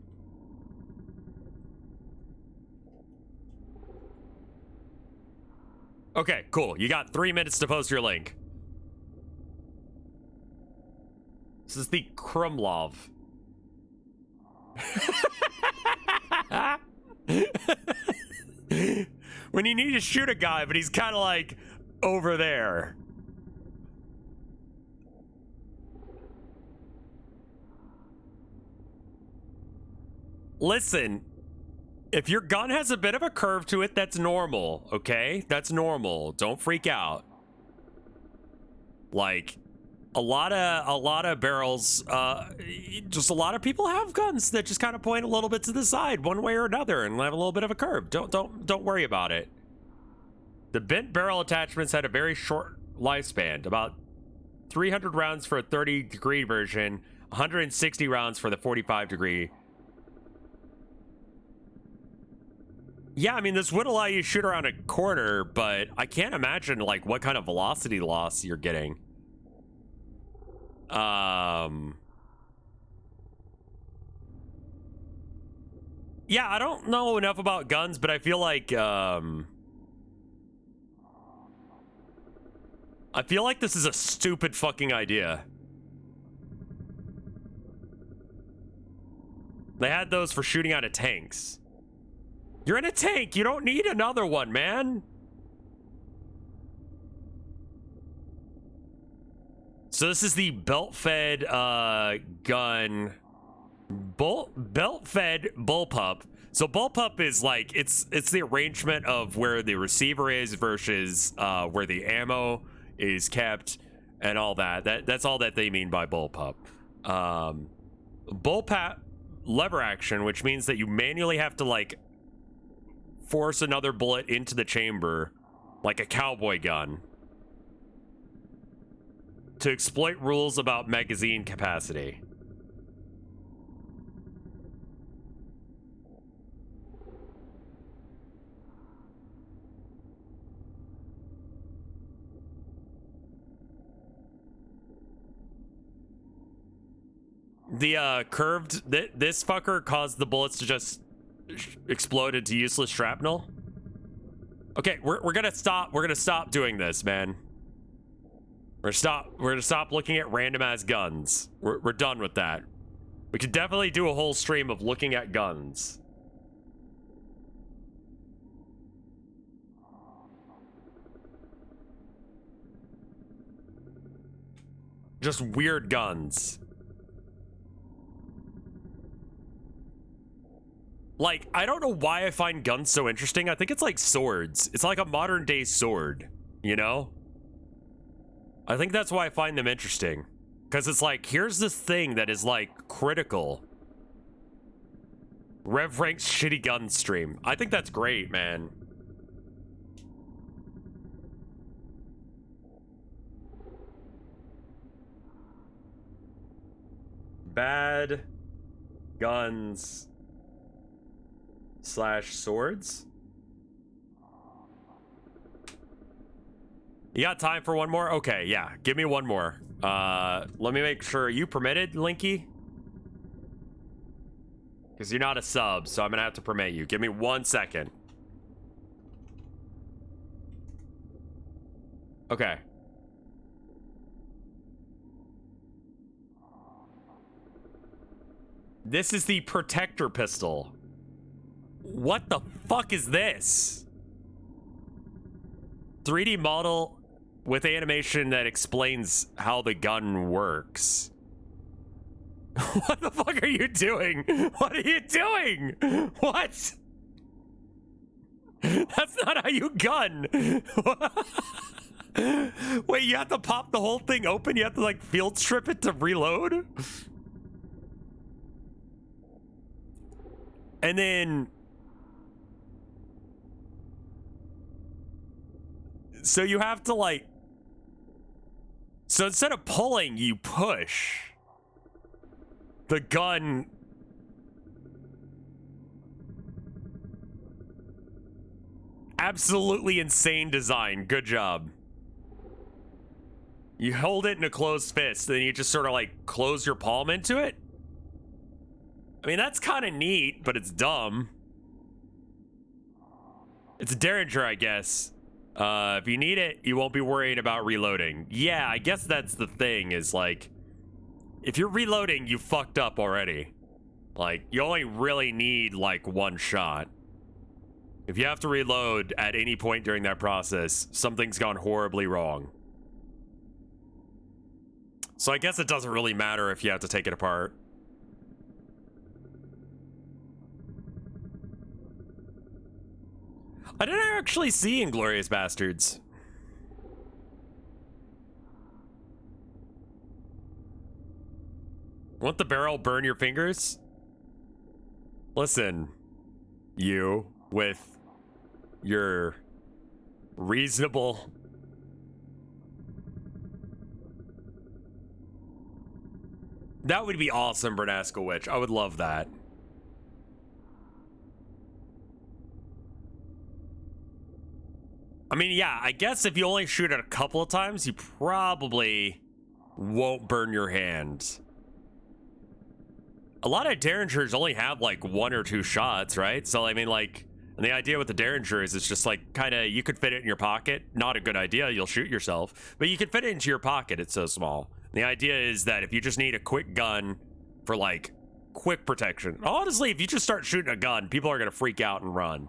Okay, cool. You got 3 minutes to post your link. This is the Krumlov. When you need to shoot a guy, but he's kind of like over there. Listen, if your gun has a bit of a curve to it, that's normal, okay? That's normal. Don't freak out. Like, a lot of barrels, just a lot of people have guns that just kind of point a little bit to the side, one way or another, and have a little bit of a curve. Don't worry about it. The bent barrel attachments had a very short lifespan, about 300 rounds for a 30-degree version, 160 rounds for the 45-degree. Yeah, I mean, this would allow you to shoot around a corner, but I can't imagine, like, what kind of velocity loss you're getting. Yeah, I don't know enough about guns, but I feel like, this is a stupid fucking idea. They had those for shooting out of tanks. You're in a tank. You don't need another one, man. So this is the belt-fed gun. Belt-fed bullpup. So bullpup is like, it's the arrangement of where the receiver is versus where the ammo is kept and all that. That's all that they mean by bullpup. Bullpup lever action, which means that you manually have to like force another bullet into the chamber like a cowboy gun to exploit rules about magazine capacity. The curved, this fucker caused the bullets to just explode into useless shrapnel. Okay, we're gonna stop doing this, man. We're gonna stop looking at random ass guns. We're done with that. We could definitely do a whole stream of looking at guns. Just weird guns. Like, I don't know why I find guns so interesting. I think it's like swords. It's like a modern day sword, you know? I think that's why I find them interesting. Because it's like, here's this thing that is like critical. Rev Rank's shitty gun stream. I think that's great, man. Bad guns / swords. You got time for one more? Okay, yeah. Give me one more. Let me make sure. Are you permitted, Linky? Because you're not a sub, so I'm gonna have to permit you. Give me 1 second. Okay. This is the protector pistol. What the fuck is this? 3D model with animation that explains how the gun works. What the fuck are you doing? What are you doing? What? That's not how you gun. Wait, you have to pop the whole thing open? You have to like field strip it to reload? And then So you have to like, so instead of pulling, you push. The gun. Absolutely insane design. Good job. You hold it in a closed fist, then you just sort of like close your palm into it. I mean, that's kind of neat, but it's dumb. It's a Derringer, I guess. If you need it, you won't be worried about reloading. Yeah, I guess that's the thing, is like, if you're reloading, you fucked up already. Like, you only really need like one shot. If you have to reload at any point during that process, something's gone horribly wrong. So I guess it doesn't really matter if you have to take it apart. I didn't actually see Inglourious Bastards. Won't the barrel burn your fingers? Listen, you with your reasonable... That would be awesome, Bernasco Witch. I would love that. I mean, yeah, I guess if you only shoot it a couple of times, you probably won't burn your hand. A lot of Derringers only have like 1 or 2 shots, right? So, I mean, like, and the idea with the Derringer is it's just like kind of, you could fit it in your pocket. Not a good idea, you'll shoot yourself. But you can fit it into your pocket, it's so small. The idea is that if you just need a quick gun for like quick protection. Honestly, if you just start shooting a gun, people are gonna freak out and run.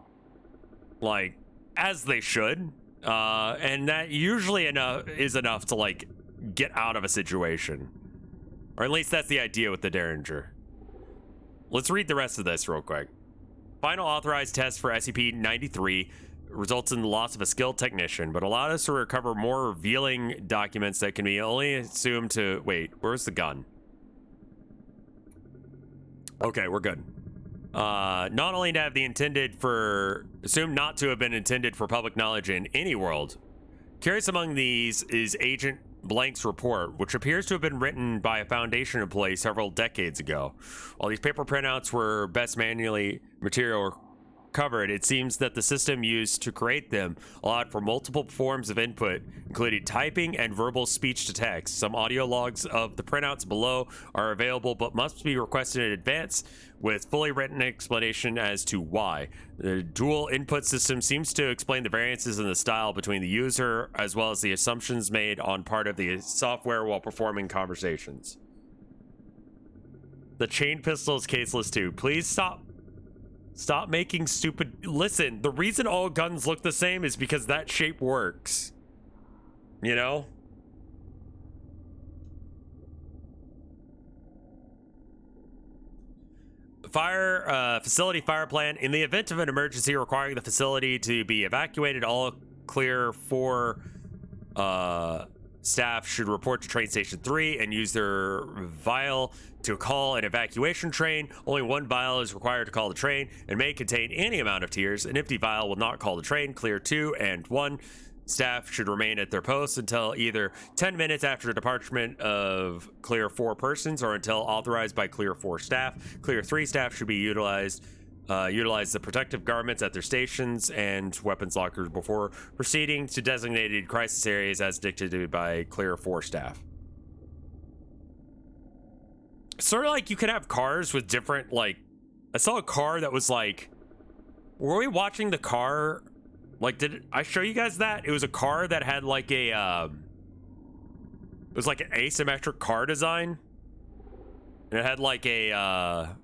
Like, as they should. And that usually is enough to like get out of a situation. Or at least that's the idea with the Derringer. Let's read the rest of this real quick. Final authorized test for SCP-93 results in the loss of a skilled technician, but allowed us to recover more revealing documents that can be only assumed to... Wait, where's the gun? Okay, we're good. Not only to have the intended for... Assumed not to have been intended for public knowledge in any world. Curious among these is Agent Blank's report, which appears to have been written by a Foundation employee several decades ago. While these paper printouts were best manually material covered, it seems that the system used to create them allowed for multiple forms of input, including typing and verbal speech to text. Some audio logs of the printouts below are available, but must be requested in advance with fully written explanation as to why. The dual input system seems to explain the variances in the style between the user, as well as the assumptions made on part of the software while performing conversations. The chain pistol is caseless too. Please stop making stupid... Listen, the reason all guns look the same is because that shape works. You know? Facility fire plan. In the event of an emergency requiring the facility to be evacuated, all clear for staff should report to train station 3 and use their vial to call an evacuation train. Only 1 vial is required to call the train and may contain any amount of tiers. An empty vial will not call the train. Clear 2 and 1. Staff should remain at their posts until either 10 minutes after the departure of Clear 4 persons or until authorized by Clear 4 staff. Clear 3 staff should be utilize the protective garments at their stations and weapons lockers before proceeding to designated crisis areas as dictated by Clear 4 staff. Sort of like you could have cars with different, like, I saw a car that was like, were we watching the car? Like, did I show you guys that? It was a car that had like a, it was like an asymmetric car design. And it had like a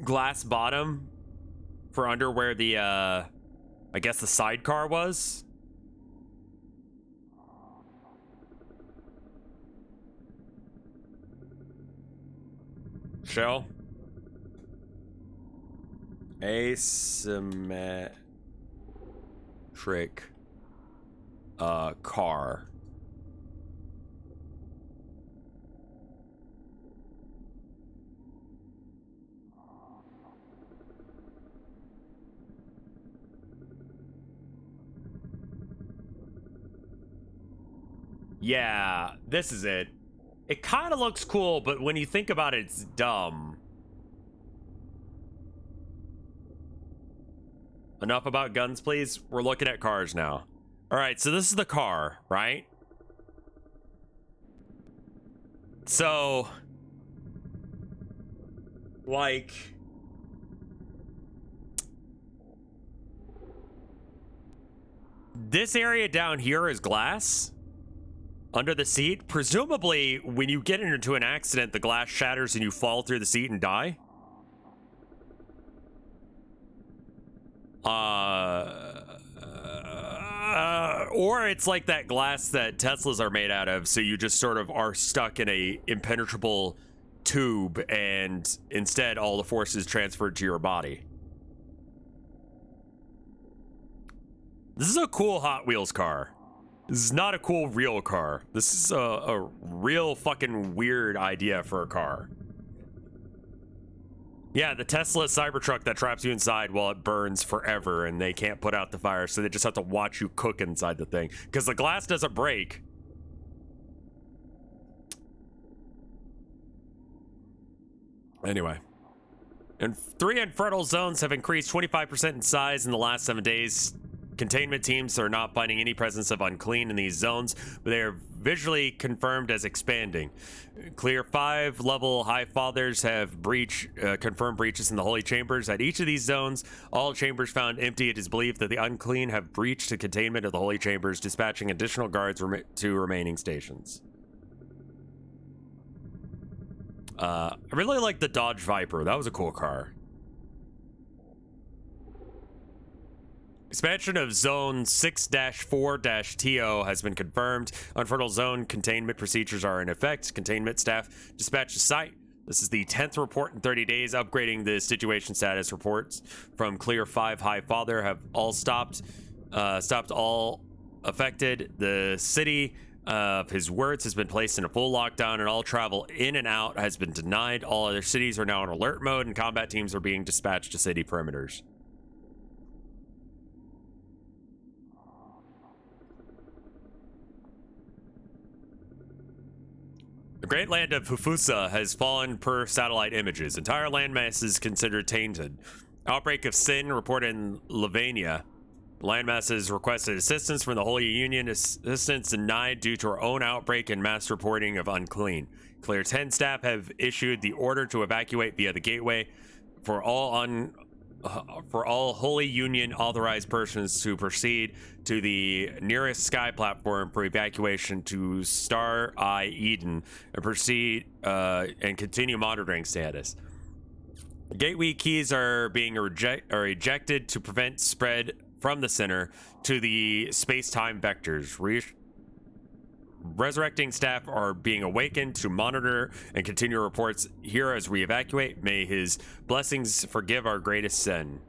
glass bottom for under where the, I guess the sidecar was. Shell. Asymmetric car. Yeah, this is it. It kind of looks cool, but when you think about it, it's dumb. Enough about guns, please. We're looking at cars now. All right, so this is the car, right? So, like, this area down here is glass under the seat. Presumably, when you get into an accident, the glass shatters and you fall through the seat and die. Or it's like that glass that Teslas are made out of, so you just sort of are stuck in a impenetrable tube, and instead all the force is transferred to your body. This is a cool Hot Wheels car. This is not a cool real car. This is a real fucking weird idea for a car. Yeah, the Tesla Cybertruck that traps you inside while it burns forever and they can't put out the fire, so they just have to watch you cook inside the thing. Because the glass doesn't break. Anyway. And 3 infertile zones have increased 25% in size in the last 7 days. Containment teams are not finding any presence of unclean in these zones, but they are visually confirmed as expanding. Clear 5 level High Fathers have confirmed breaches in the holy chambers. At each of these zones, all chambers found empty. It is believed that the unclean have breached the containment of the holy chambers, dispatching additional guards to remaining stations. I really like the Dodge Viper. That was a cool car. Expansion of Zone 6-4-TO has been confirmed. Unfertile zone containment procedures are in effect. Containment staff dispatched to site. This is the 10th report in 30 days. Upgrading the situation status reports from Clear 5 High Father have all stopped all affected. The city of his words has been placed in a full lockdown, and all travel in and out has been denied. All other cities are now in alert mode, and combat teams are being dispatched to city perimeters. The great land of Fufusa has fallen per satellite images. Entire landmass is considered tainted. Outbreak of sin reported in Lavania. Landmass has requested assistance from the Holy Union. Assistance denied due to our own outbreak and mass reporting of unclean. Clear 10 staff have issued the order to evacuate via the gateway for all Holy Union authorized persons to proceed to the nearest sky platform for evacuation to Star Eye Eden and proceed and continue monitoring status. Gateway keys are being ejected to prevent spread from the center to the space-time vectors. Resurrecting staff are being awakened to monitor and continue reports here as we evacuate. May his blessings forgive our greatest sin.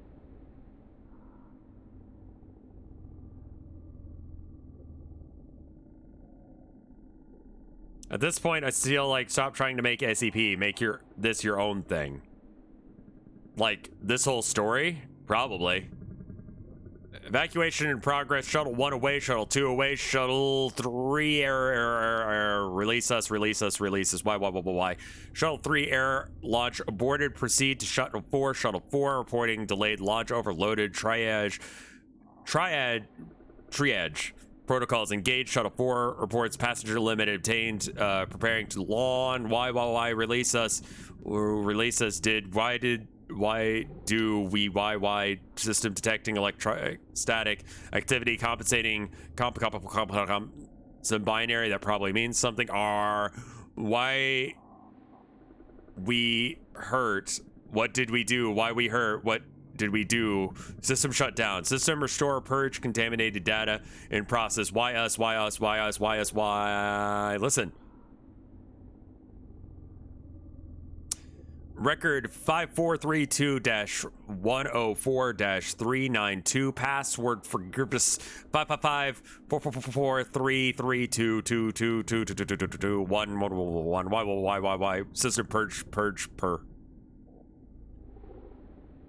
At this point, I feel like stop trying to make SCP. Make this your own thing. Like this whole story? Probably. Evacuation in progress. Shuttle 1 away. Shuttle 2 away. Shuttle 3 error. Release us. Release us. Release us. Why? Shuttle 3 error. Launch aborted. Proceed to Shuttle 4. Shuttle 4 reporting delayed launch. Overloaded. Triage. Protocols engaged. Shuttle 4 reports passenger limit obtained. Preparing to launch. Why? Release us. Release us. Why system detecting electrostatic activity compensating some binary that probably means something. Why we hurt? What did we do? Why we hurt? What did we do? System shut down. System restore, purge contaminated data in process. Why us? Listen. Record 5432-104-392. Password forgiveness 555-443-22222222221. Why? System purge per.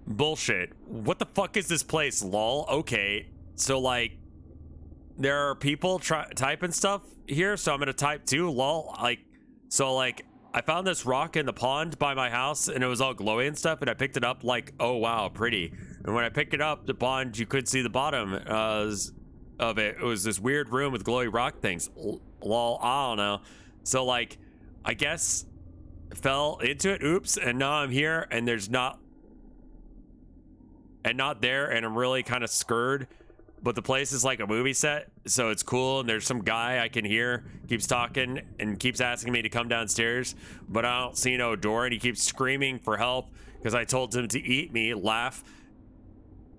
Bullshit. What the fuck is this place, lol? Okay, so like, there are people typing stuff here, so I'm gonna type too. Lol. Like, I found this rock in the pond by my house, and it was all glowy and stuff, and I picked it up like, oh wow, pretty. And when I picked it up, the pond, you could see the bottom of it. It was this weird room with glowy rock things. Lol, I don't know. So like, I guess fell into it. Oops, and now I'm here, and there's not there, and I'm really kind of scared. But the place is like a movie set, so it's cool, and there's some guy I can hear keeps talking and keeps asking me to come downstairs, but I don't see no door, and he keeps screaming for help because I told him to eat me, laugh,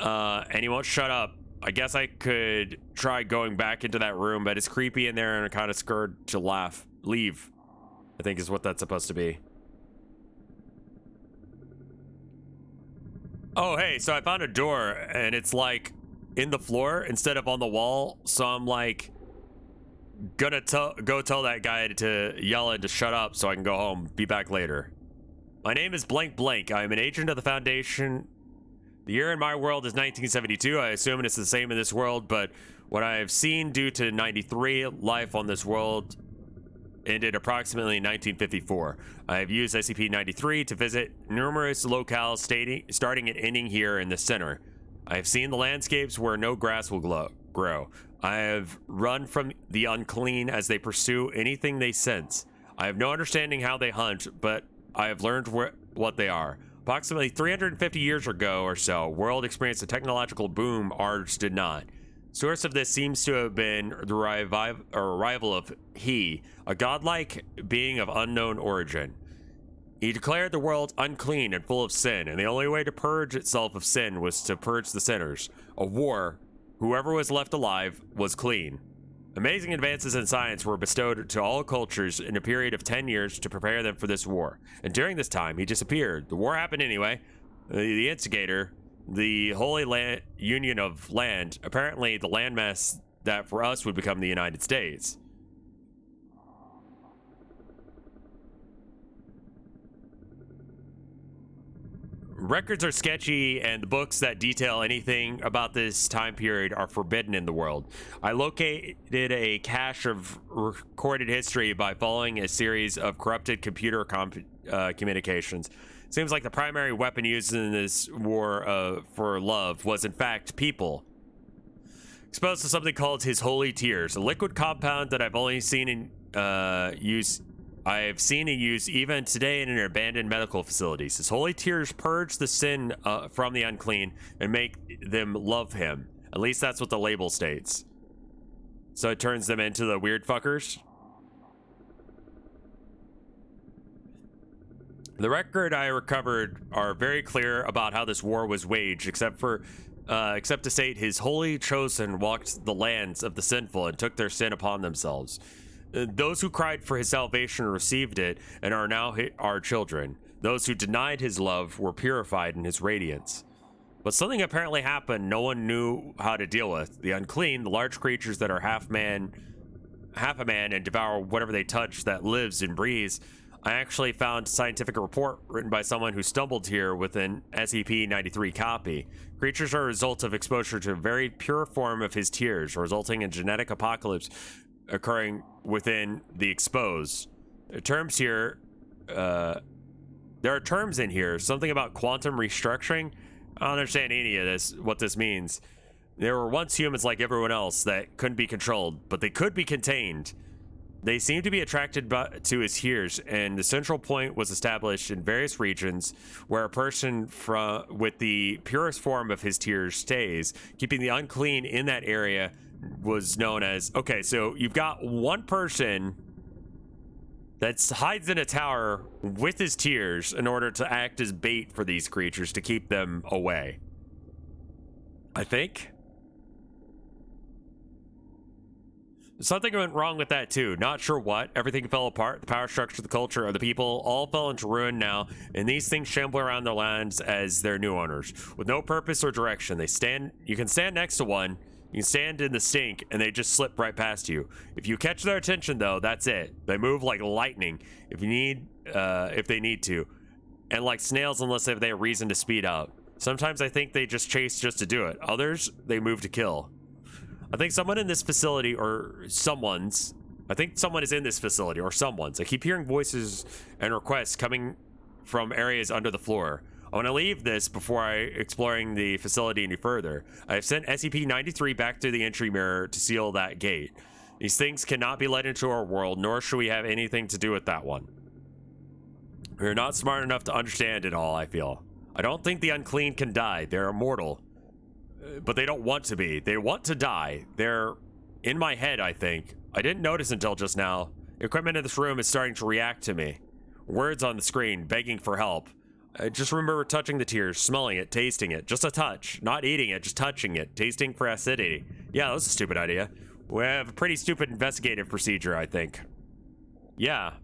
and he won't shut up. I guess I could try going back into that room, but it's creepy in there, and I'm kind of scared to leave, I think is what that's supposed to be. Oh, hey, so I found a door, and it's like in the floor instead of on the wall, so I'm like gonna go tell that guy to yell and to shut up so I can go home. Be back later. My name is blank blank. I am an agent of the Foundation. The year in my world is 1972. I assume it's the same in this world, but what I have seen due to 93, life on this world ended approximately in 1954. I have used SCP-93 to visit numerous locales starting and ending here in the center. I have seen the landscapes where no grass will grow. I have run from the unclean as they pursue anything they sense. I have no understanding how they hunt, but I have learned what they are. Approximately 350 years ago or so, world experienced a technological boom ours did not. Source of this seems to have been the arrival of He, a godlike being of unknown origin. He declared the world unclean and full of sin, and the only way to purge itself of sin was to purge the sinners. A war, whoever was left alive, was clean. Amazing advances in science were bestowed to all cultures in a period of 10 years to prepare them for this war. And during this time, he disappeared. The war happened anyway. The instigator, the Holy Union of Land, apparently the landmass that for us would become the United States. Records are sketchy, and the books that detail anything about this time period are forbidden in the world. I located a cache of recorded history by following a series of corrupted computer communications. Seems like the primary weapon used in this war for love was in fact people. Exposed to something called his holy tears, a liquid compound that I've only seen in use even today in an abandoned medical facilities. His holy tears purge the sin from the unclean and make them love him. At least that's what the label states. So it turns them into the weird fuckers. The record I recovered are very clear about how this war was waged, except to state his holy chosen walked the lands of the sinful and took their sin upon themselves. Those who cried for his salvation received it and are now our children. Those who denied his love were purified in his radiance. But something apparently happened no one knew how to deal with. The unclean, the large creatures that are half a man and devour whatever they touch that lives and breathes. I actually found a scientific report written by someone who stumbled here with an SCP-93 copy. Creatures are a result of exposure to a very pure form of his tears, resulting in genetic apocalypse occurring within the exposed. Terms here, there are terms in here, something about quantum restructuring. I don't understand any of this, what this means. There were once humans like everyone else that couldn't be controlled, but they could be contained. They seem to be attracted to his tears, and the central point was established in various regions where a person with the purest form of his tears stays. Keeping the unclean in that area was known as... Okay, so you've got one person that hides in a tower with his tears in order to act as bait for these creatures to keep them away. I think. Something went wrong with that too. Not sure what. Everything fell apart. The power structure, the culture of the people all fell into ruin now, and these things shamble around their lands as their new owners. With no purpose or direction. You can stand next to one, you can stand in the stink, and they just slip right past you. If you catch their attention though, that's it. They move like lightning if they need to. And like snails unless they have a reason to speed up. Sometimes I think they just chase just to do it. Others, they move to kill. I think someone in this facility or someone's. I think someone is in this facility or someone's. I keep hearing voices and requests coming from areas under the floor. I want to leave this before exploring the facility any further. I have sent SCP-93 back through the entry mirror to seal that gate. These things cannot be let into our world, nor should we have anything to do with that one. We're not smart enough to understand it all, I feel. I don't think the unclean can die. They're immortal. But they don't want to be. They want to die. They're in my head, I think. I didn't notice until just now. Equipment in this room is starting to react to me. Words on the screen, begging for help. I just remember touching the tears, smelling it, tasting it. Just a touch. Not eating it, just touching it. Tasting for acidity. Yeah, that was a stupid idea. We have a pretty stupid investigative procedure, I think. Yeah.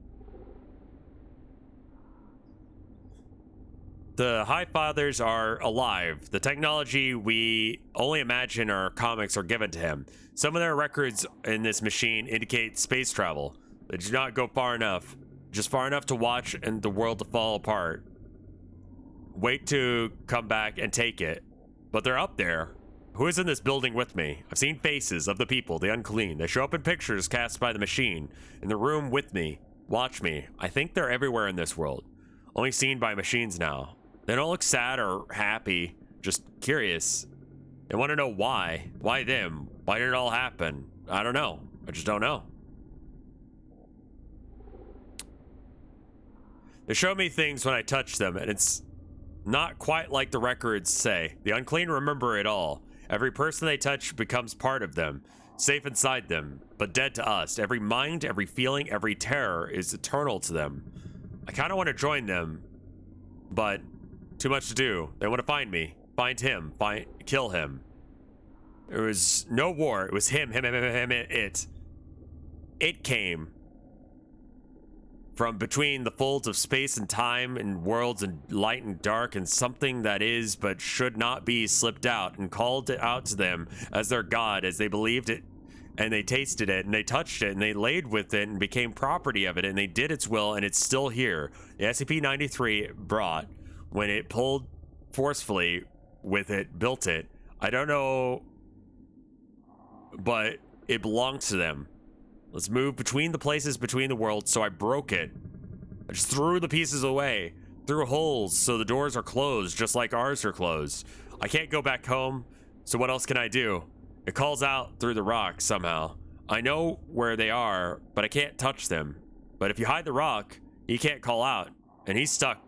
The High Fathers are alive. The technology we only imagine our comics are given to him. Some of their records in this machine indicate space travel. They do not go far enough. Just far enough to watch and the world to fall apart. Wait to come back and take it. But they're up there. Who is in this building with me? I've seen faces of the people, the unclean. They show up in pictures cast by the machine. In the room with me. Watch me. I think they're everywhere in this world. Only seen by machines now. They don't look sad or happy. Just curious. They want to know why. Why them? Why did it all happen? I don't know. I just don't know. They show me things when I touch them, and it's not quite like the records say. The unclean remember it all. Every person they touch becomes part of them, safe inside them, but dead to us. Every mind, every feeling, every terror is eternal to them. I kind of want to join them, but too much to do. They want to find me, find him, kill him. There was no war. It was him, it. It came from between the folds of space and time and worlds and light and dark, and something that is but should not be slipped out and called it out to them as their god, as they believed it, and they tasted it and they touched it and they laid with it and became property of it, and they did its will, and it's still here. The SCP-93 brought, when it pulled forcefully with it, built it. I don't know, but it belonged to them. Let's move between the places, between the worlds. So I broke it. I just threw the pieces away. Through holes so the doors are closed, just like ours are closed. I can't go back home, so what else can I do? It calls out through the rock somehow. I know where they are, but I can't touch them. But if you hide the rock, he can't call out. And he's stuck,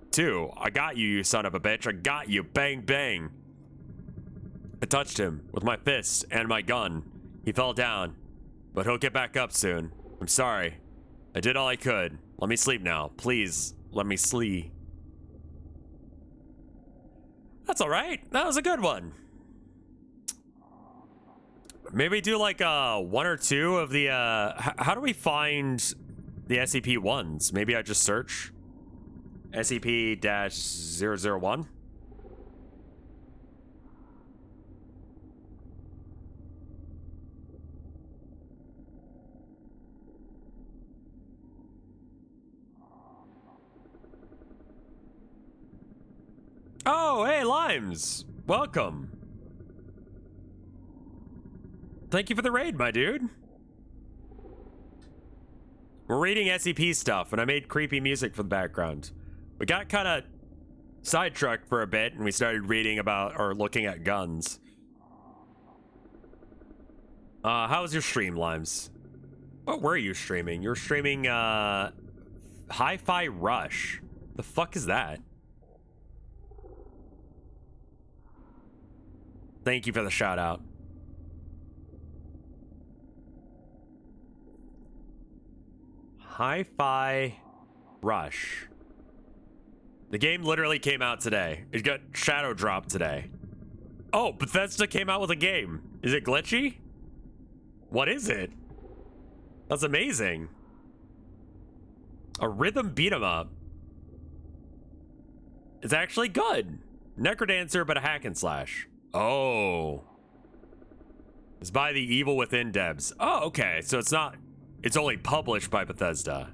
too. I got you, you son of a bitch. I got you. Bang, bang. I touched him with my fist and my gun. He fell down. But he'll get back up soon. I'm sorry. I did all I could. Let me sleep now. Please, let me sleep. That's all right. That was a good one. Maybe do like one or two of the how do we find the SCP-1s? Maybe I just search SCP-001. Oh, hey, Limes. Welcome. Thank you for the raid, my dude. We're reading SCP stuff, and I made creepy music for the background. We got kind of sidetracked for a bit, and we started reading about, or looking at guns. How was your stream, Limes? What were you streaming? You were streaming, Hi-Fi Rush. The fuck is that? Thank you for the shout out. Hi-Fi Rush. The game literally came out today. It got shadow dropped today. Oh, Bethesda came out with a game. Is it glitchy? What is it? That's amazing. A rhythm beat 'em up. It's actually good. Necrodancer, but a hack and slash. Oh. It's by the Evil Within devs. Oh, okay. So it's not... It's only published by Bethesda.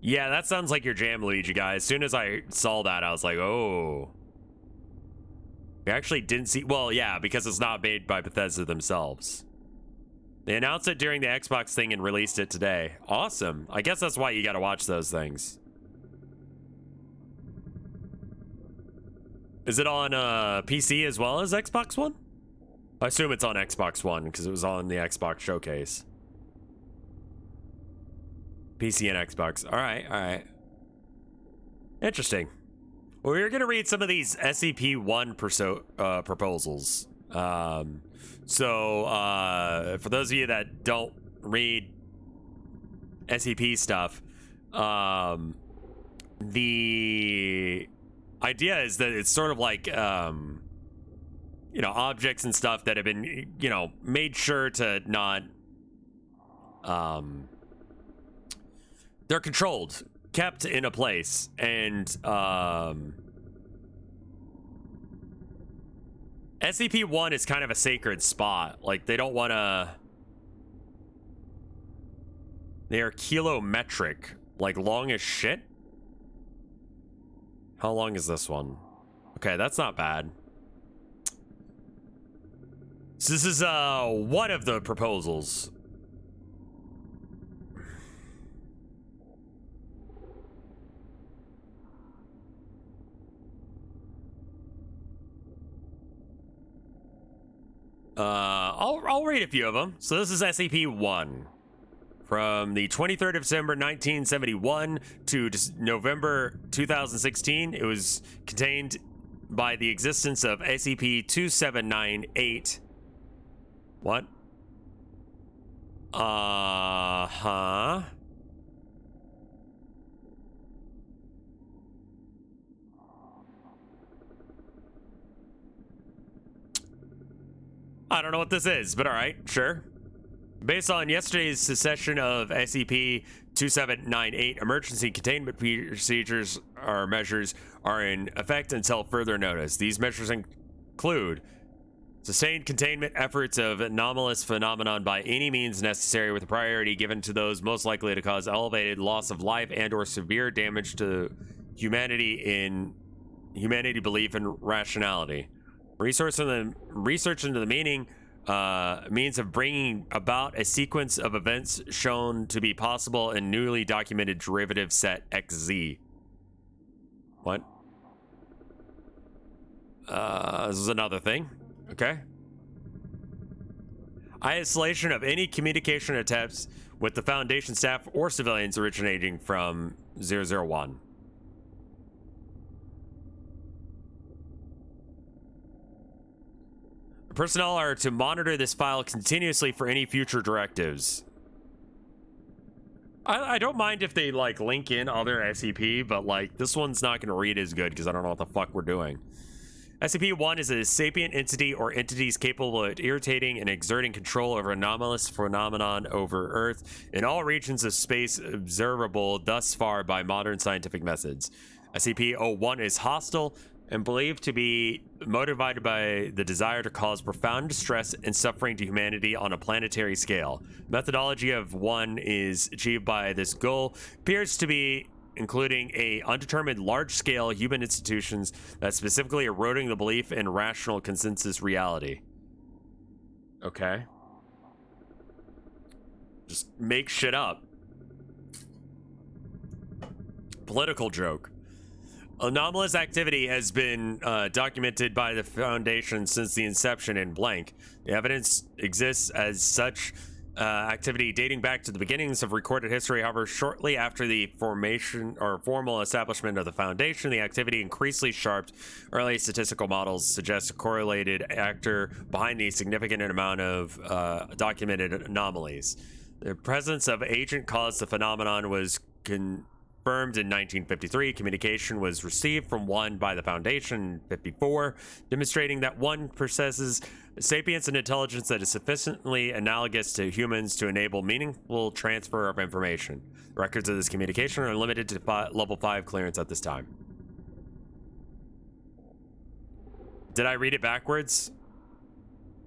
Yeah, that sounds like your jam, Luigi, guys. As soon as I saw that, I was like, oh. We actually didn't see... Well, yeah, because it's not made by Bethesda themselves. They announced it during the Xbox thing and released it today. Awesome. I guess that's why you gotta watch those things. Is it on PC as well as Xbox One? I assume it's on Xbox One because it was on the Xbox showcase. PC and Xbox. All right, all right. Interesting. Well, we're going to read some of these SCP-1 proposals. So, for those of you that don't read SCP stuff, the idea is that it's sort of like, you know, objects and stuff that have been, you know, made sure to not, they're controlled, kept in a place, and SCP-1 is kind of a sacred spot. Like, they don't want to... They are kilometric, like long as shit. How long is this one? Okay, that's not bad. So this is one of the proposals. I'll read a few of them. So this is SCP-1. From the 23rd of December 1971 to November 2016, it was contained by the existence of SCP-2798. What? Uh-huh. I don't know what this is, but all right, sure. Based on yesterday's session of SCP-2798, emergency containment procedures or measures are in effect until further notice. These measures include sustained containment efforts of anomalous phenomenon by any means necessary, with priority given to those most likely to cause elevated loss of life and or severe damage to humanity belief and rationality. Research into the means of bringing about a sequence of events shown to be possible in newly documented derivative set XZ. What? This is another thing. Okay. Isolation of any communication attempts with the Foundation staff or civilians originating from 001. Personnel are to monitor this file continuously for any future directives. I don't mind if they like link in other SCP, but like this one's not going to read as good because I don't know what the fuck we're doing. SCP-1 is a sapient entity or entities capable of irritating and exerting control over anomalous phenomenon over Earth in all regions of space observable thus far by modern scientific methods. SCP-001 is hostile and believed to be motivated by the desire to cause profound distress and suffering to humanity on a planetary scale. Methodology of one is achieved by this goal appears to be including a undetermined large-scale human institutions that specifically eroding the belief in rational consensus reality. Okay. Just make shit up. Political joke. Anomalous activity has been documented by the Foundation since the inception in blank. The evidence exists as such activity dating back to the beginnings of recorded history. However, shortly after the formation or formal establishment of the Foundation, the activity increasingly sharp. Early statistical models suggest a correlated actor behind the significant amount of documented anomalies. The presence of agent caused the phenomenon was confirmed in 1953. Communication was received from one by the Foundation in 54, demonstrating that one possesses sapience and intelligence that is sufficiently analogous to humans to enable meaningful transfer of information. Records of this communication are limited to level 5 clearance at this time. Did I read it backwards?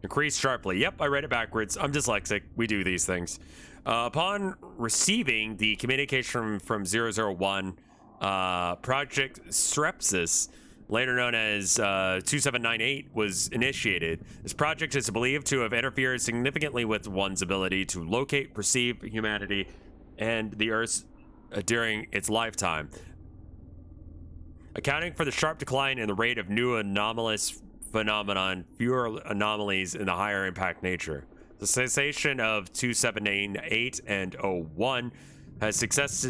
Increased sharply. Yep, I read it backwards. I'm dyslexic. We do these things. Upon receiving the communication from 001, Project Strepsis later known as 2798, was initiated. This project is believed to have interfered significantly with one's ability to locate, perceive humanity and the Earth during its lifetime, accounting for the sharp decline in the rate of new anomalous phenomenon, fewer anomalies in the higher impact nature. The cessation of 2798 and 01 has success.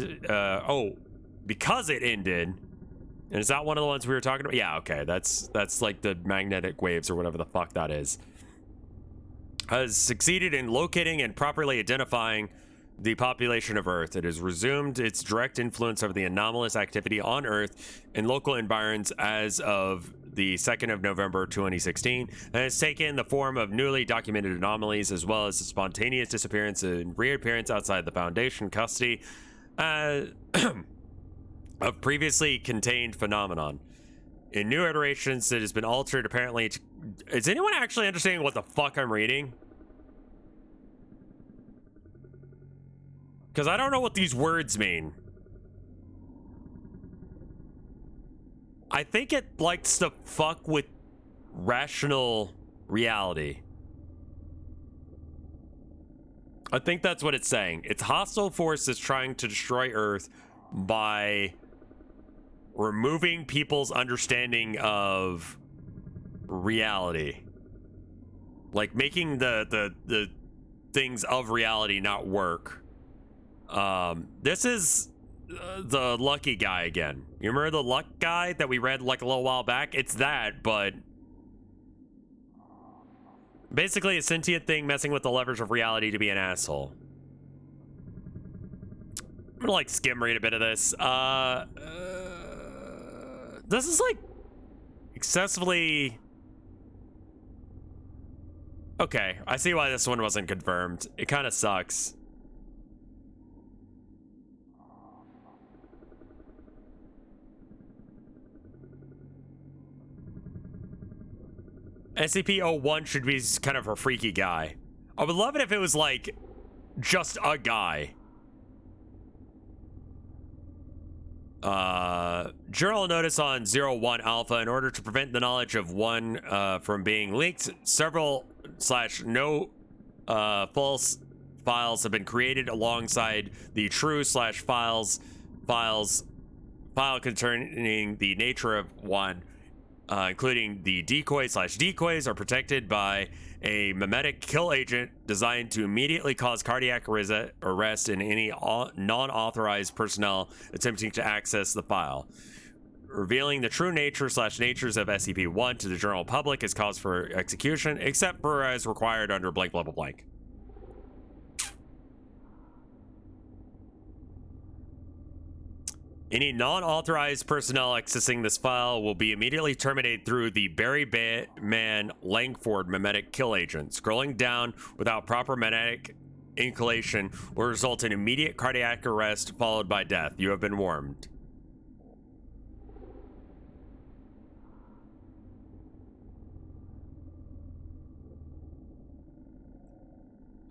Because it ended. And is that one of the ones we were talking about? Yeah, okay. That's like the magnetic waves or whatever the fuck that is. Has succeeded in locating and properly identifying the population of Earth. It has resumed its direct influence over the anomalous activity on Earth and local environs as of the 2nd of November 2016, and has taken the form of newly documented anomalies as well as the spontaneous disappearance and reappearance outside the Foundation custody of previously contained phenomenon. In new iterations, it has been altered apparently to... Is anyone actually understanding what the fuck I'm reading? Because I don't know what these words mean. I think it likes to fuck with rational reality. I think that's what it's saying. It's hostile forces trying to destroy Earth by removing people's understanding of reality. Like making the things of reality not work. This is the lucky guy again. You remember the luck guy that we read like a little while back? It's that, but basically a sentient thing messing with the levers of reality to be an asshole. I'm gonna like skim read a bit of this. This is like excessively... Okay, I see why this one wasn't confirmed. It kind of sucks. SCP-001 should be kind of a freaky guy. I would love it if it was like just a guy. Journal notice on 01 Alpha: in order to prevent the knowledge of one from being leaked, several /no false files have been created alongside the true file concerning the nature of one, including the decoys are protected by a mimetic kill agent designed to immediately cause cardiac arrest in any non-authorized personnel attempting to access the file. Revealing the true natures of SCP-1 to the general public is cause for execution, except for as required under blank blah blah blank. Any non-authorized personnel accessing this file will be immediately terminated through the Man Langford mimetic kill agent. Scrolling down without proper mimetic inhalation will result in immediate cardiac arrest followed by death. You have been warned.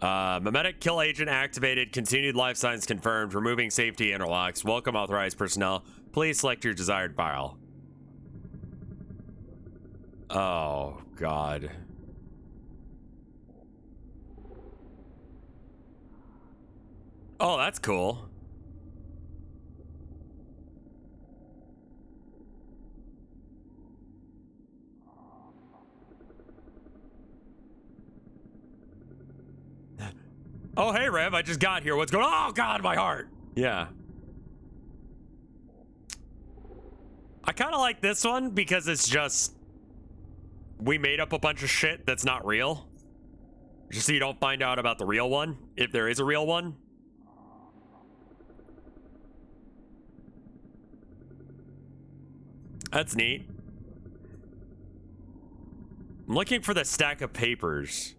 Mimetic kill agent activated. Continued life signs confirmed. Removing safety interlocks. Welcome authorized personnel. Please select your desired file. Oh, God. Oh, that's cool. Oh, hey, Rev, I just got here. What's going on? Oh, God, my heart. Yeah. I kind of like this one because it's just... We made up a bunch of shit that's not real. Just so you don't find out about the real one, if there is a real one. That's neat. I'm looking for the stack of papers.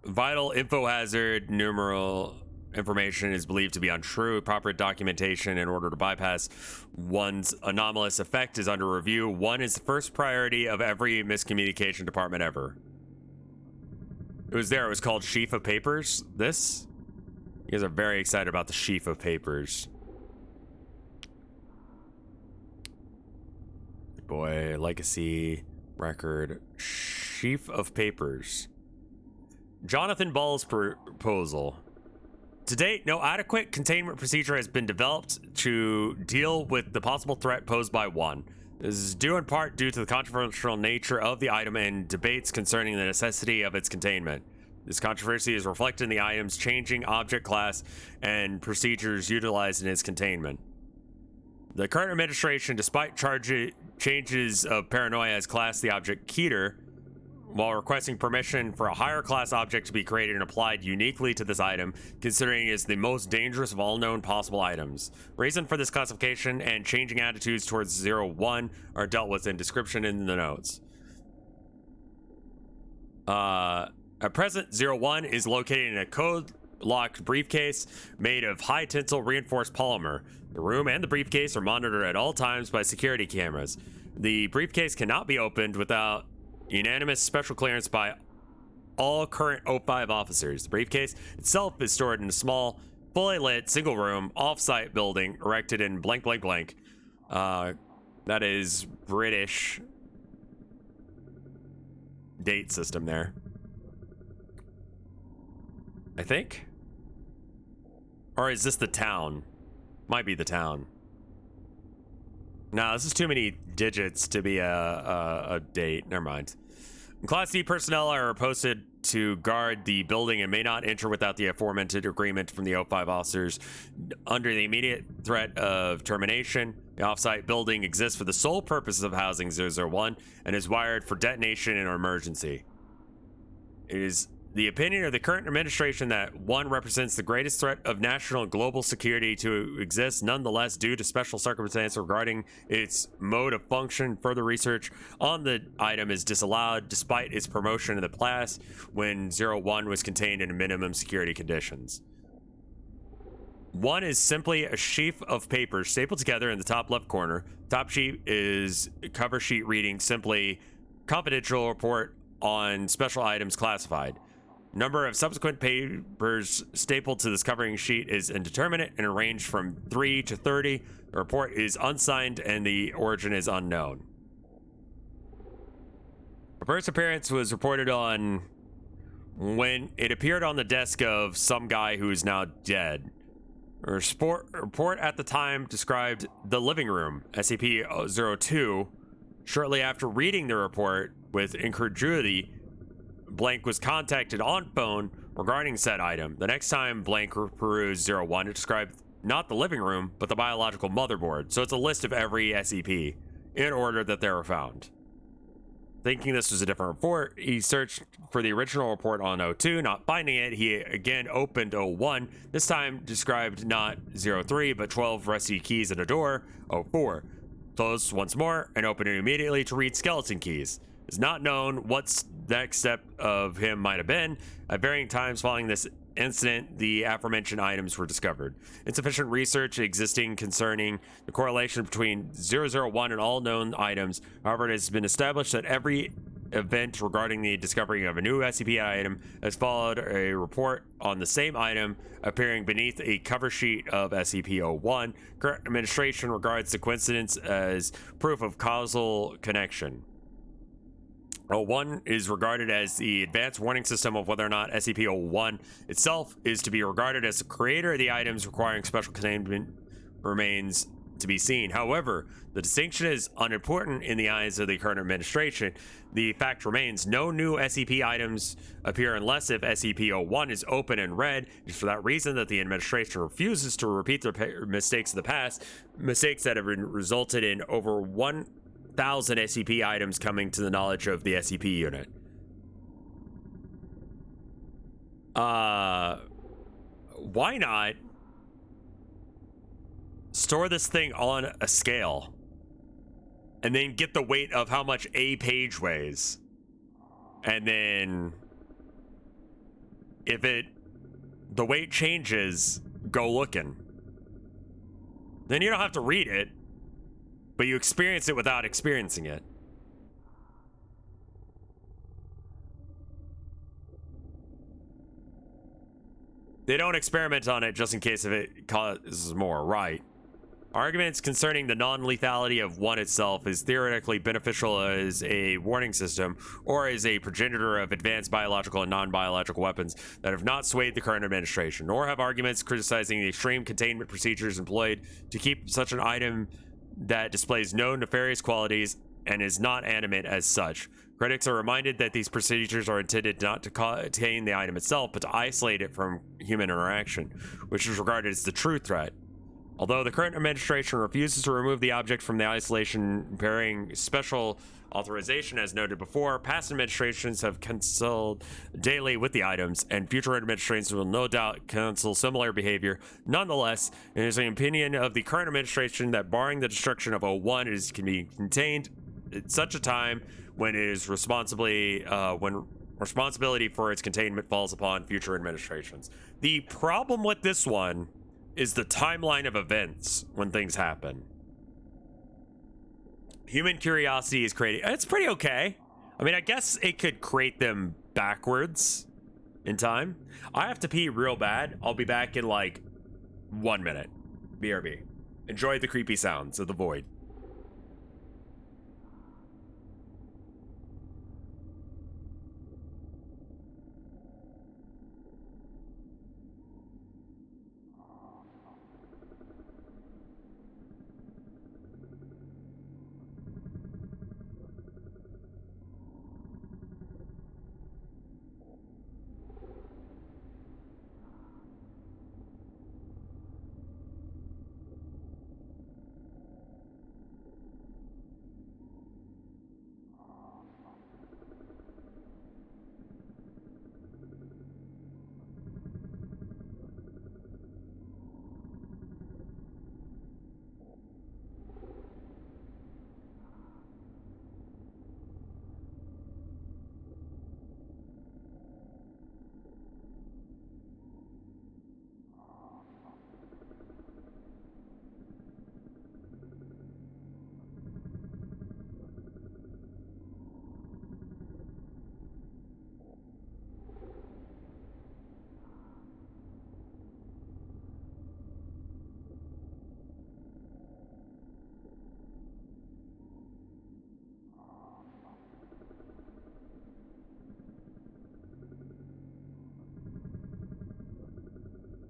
Vital info hazard numeral information is believed to be untrue. Proper documentation in order to bypass one's anomalous effect is under review. One is the first priority of every miscommunication department ever. It was there. It was called Sheaf of Papers. This? You guys are very excited about the Sheaf of Papers. boy, legacy, record, sheaf of papers. Jonathan Ball's proposal. To date, no adequate containment procedure has been developed to deal with the possible threat posed by one. This is due in part due to the controversial nature of the item and debates concerning the necessity of its containment. This controversy is reflected in the item's changing object class and procedures utilized in its containment. The current administration, despite changes of paranoia, has classed the object Keter, while requesting permission for a higher class object to be created and applied uniquely to this item, considering it is the most dangerous of all known possible items. Reason for this classification and changing attitudes towards 01 are dealt with in description in the notes. At present, 01 is located in a code-locked briefcase made of high-tensile reinforced polymer. The room and the briefcase are monitored at all times by security cameras. The briefcase cannot be opened without unanimous special clearance by all current O5 officers. The briefcase itself is stored in a small, fully lit, single room, off-site building erected in blank, blank, blank. That is British date system there, I think. Or is this the town? Might be the town. No, this is too many digits to be a date. Never mind. Class D personnel are posted to guard the building and may not enter without the aforementioned agreement from the O5 officers. Under the immediate threat of termination, the offsite building exists for the sole purpose of housing 001 and is wired for detonation in an emergency. It is the opinion of the current administration that one represents the greatest threat of national and global security to exist. Nonetheless, due to special circumstances regarding its mode of function, further research on the item is disallowed despite its promotion in the class when 01 was contained in minimum security conditions. One is simply a sheaf of papers stapled together in the top left corner. Top sheet is cover sheet reading simply confidential report on special items classified. Number of subsequent papers stapled to this covering sheet is indeterminate and arranged from 3 to 30. The report is unsigned and the origin is unknown. A first appearance was reported on when it appeared on the desk of some guy who is now dead. A report at the time described the living room, SCP-002. Shortly after reading the report with incredulity, Blank was contacted on phone regarding said item. The next time Blank perused 01, it described not the living room, but the biological motherboard. So it's a list of every SCP in order that they were found. Thinking this was a different report, he searched for the original report on 02. Not finding it, he again opened 01. This time described not 03, but 12 rusty keys and a door, 04. Closed once more and opened it immediately to read skeleton keys. It's not known what next step of him might have been. At varying times following this incident, the aforementioned items were discovered. Insufficient research existing concerning the correlation between 001 and all known items. However, it has been established that every event regarding the discovery of a new SCP item has followed a report on the same item appearing beneath a cover sheet of SCP-01. Current administration regards the coincidence as proof of causal connection. 01 is regarded as the advanced warning system of whether or not SCP-01 itself is to be regarded as the creator of the items requiring special containment remains to be seen. However, the distinction is unimportant in the eyes of the current administration. The fact remains no new SCP items appear unless if SCP-01 is open and read. It's for that reason that the administration refuses to repeat their mistakes of the past, mistakes that have resulted in over 1,000 SCP items coming to the knowledge of the SCP unit. Why not store this thing on a scale and then get the weight of how much a page weighs, and then if the weight changes, go looking. Then you don't have to read it, but you experience it without experiencing it. They don't experiment on it just in case if it causes more, right? Arguments concerning the non-lethality of one itself is theoretically beneficial as a warning system or as a progenitor of advanced biological and non-biological weapons that have not swayed the current administration, nor have arguments criticizing the extreme containment procedures employed to keep such an item that displays no nefarious qualities and is not animate as such. Critics are reminded that these procedures are intended not to contain the item itself, but to isolate it from human interaction, which is regarded as the true threat. Although the current administration refuses to remove the object from the isolation bearing special authorization as noted before, past administrations have consulted daily with the items, and future administrations will no doubt counsel similar behavior. Nonetheless, it is the opinion of the current administration that barring the destruction of 01 can be contained at such a time when it is responsibility for its containment falls upon future administrations. The problem with this one is the timeline of events when things happen. Human curiosity is creating. It's pretty okay. I mean, I guess it could create them backwards in time. I have to pee real bad. I'll be back in like 1 minute. BRB. Enjoy the creepy sounds of the void.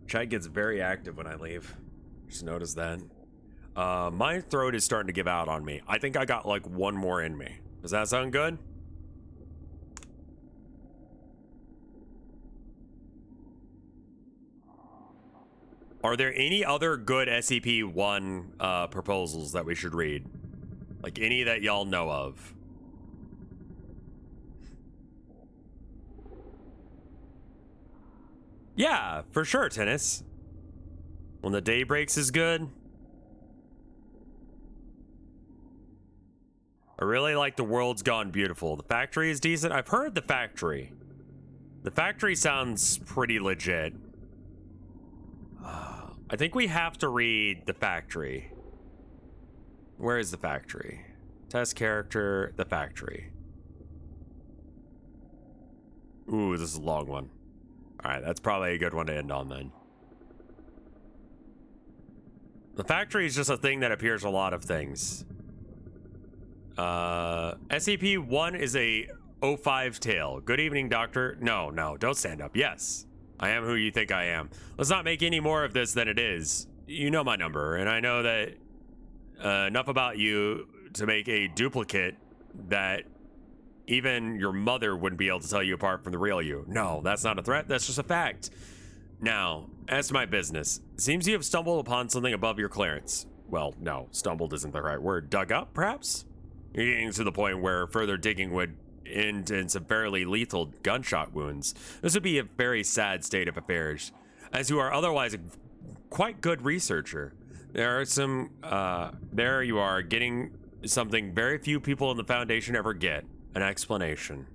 Chat gets very active when I leave. Just notice that. My throat is starting to give out on me. I think I got like one more in me. Does that sound good? Are there any other good SCP-1 proposals that we should read? Like any that y'all know of? Yeah, for sure, Tennis. When the day breaks is good. I really like The World's Gone Beautiful. The Factory is decent. I've heard The Factory. The Factory sounds pretty legit. I think we have to read The Factory. Where is The Factory? Test character, The Factory. Ooh, this is a long one. Alright, that's probably a good one to end on then. The Factory is just a thing that appears a lot of things. SCP-1 is a 05 tale. Good evening, Doctor. No, don't stand up. Yes, I am who you think I am. Let's not make any more of this than it is. You know my number, and I know that enough about you to make a duplicate that even your mother wouldn't be able to tell you apart from the real you. No, that's not a threat. That's just a fact. Now, as to my business, it seems you have stumbled upon something above your clearance. Well, no, stumbled isn't the right word. Dug up, perhaps? You're getting to the point where further digging would end in some fairly lethal gunshot wounds. This would be a very sad state of affairs, as you are otherwise a quite good researcher. There you are, getting something very few people in the Foundation ever get. An explanation.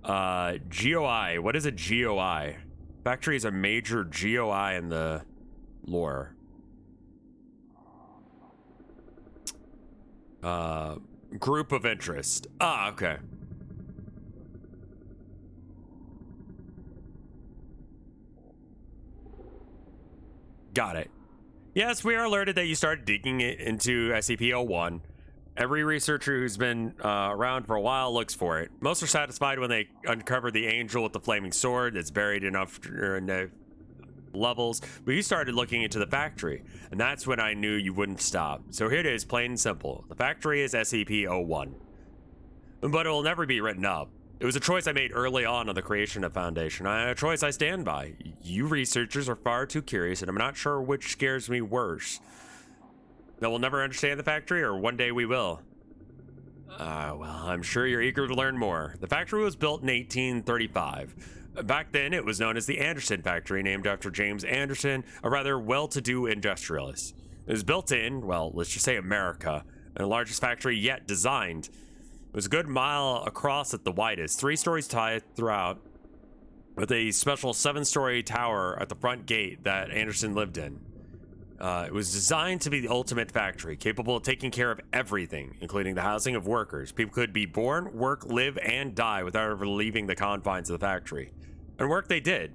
GOI. What is a GOI? Factory is a major GOI in the lore. Group of interest. Ah, okay. Got it. Yes, we are alerted that you started digging into SCP-001. Every researcher who's been around for a while looks for it. Most are satisfied when they uncover the angel with the flaming sword that's buried in the levels, but you started looking into the factory, and that's when I knew you wouldn't stop. So here it is, plain and simple. The factory is SCP-001. But it will never be written up. It was a choice I made early on the creation of Foundation. A choice I stand by. You researchers are far too curious, and I'm not sure which scares me worse. That we'll never understand the factory, or one day we will. Well, I'm sure you're eager to learn more. The factory was built in 1835. Back then, it was known as the Anderson Factory, named after James Anderson, a rather well-to-do industrialist. It was built in, well, let's just say America, and the largest factory yet designed. It was a good mile across at the widest, 3 stories high throughout, with a special 7-story tower at the front gate that Anderson lived in. It was designed to be the ultimate factory, capable of taking care of everything, including the housing of workers. People could be born, work, live, and die without ever leaving the confines of the factory. And work they did,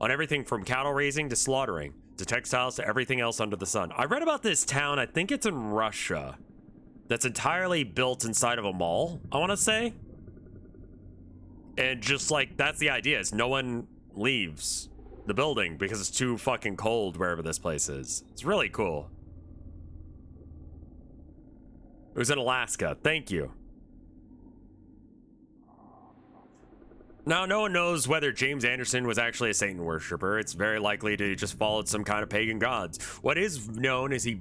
on everything from cattle raising to slaughtering, to textiles to everything else under the sun. I read about this town, I think it's in Russia, that's entirely built inside of a mall, I want to say. And just like, that's the idea, is no one leaves the building because it's too fucking cold wherever this place is. It's really cool. It was in Alaska. Thank you. Now, no one knows whether James Anderson was actually a Satan worshiper. It's very likely to just followed some kind of pagan gods. What is known is he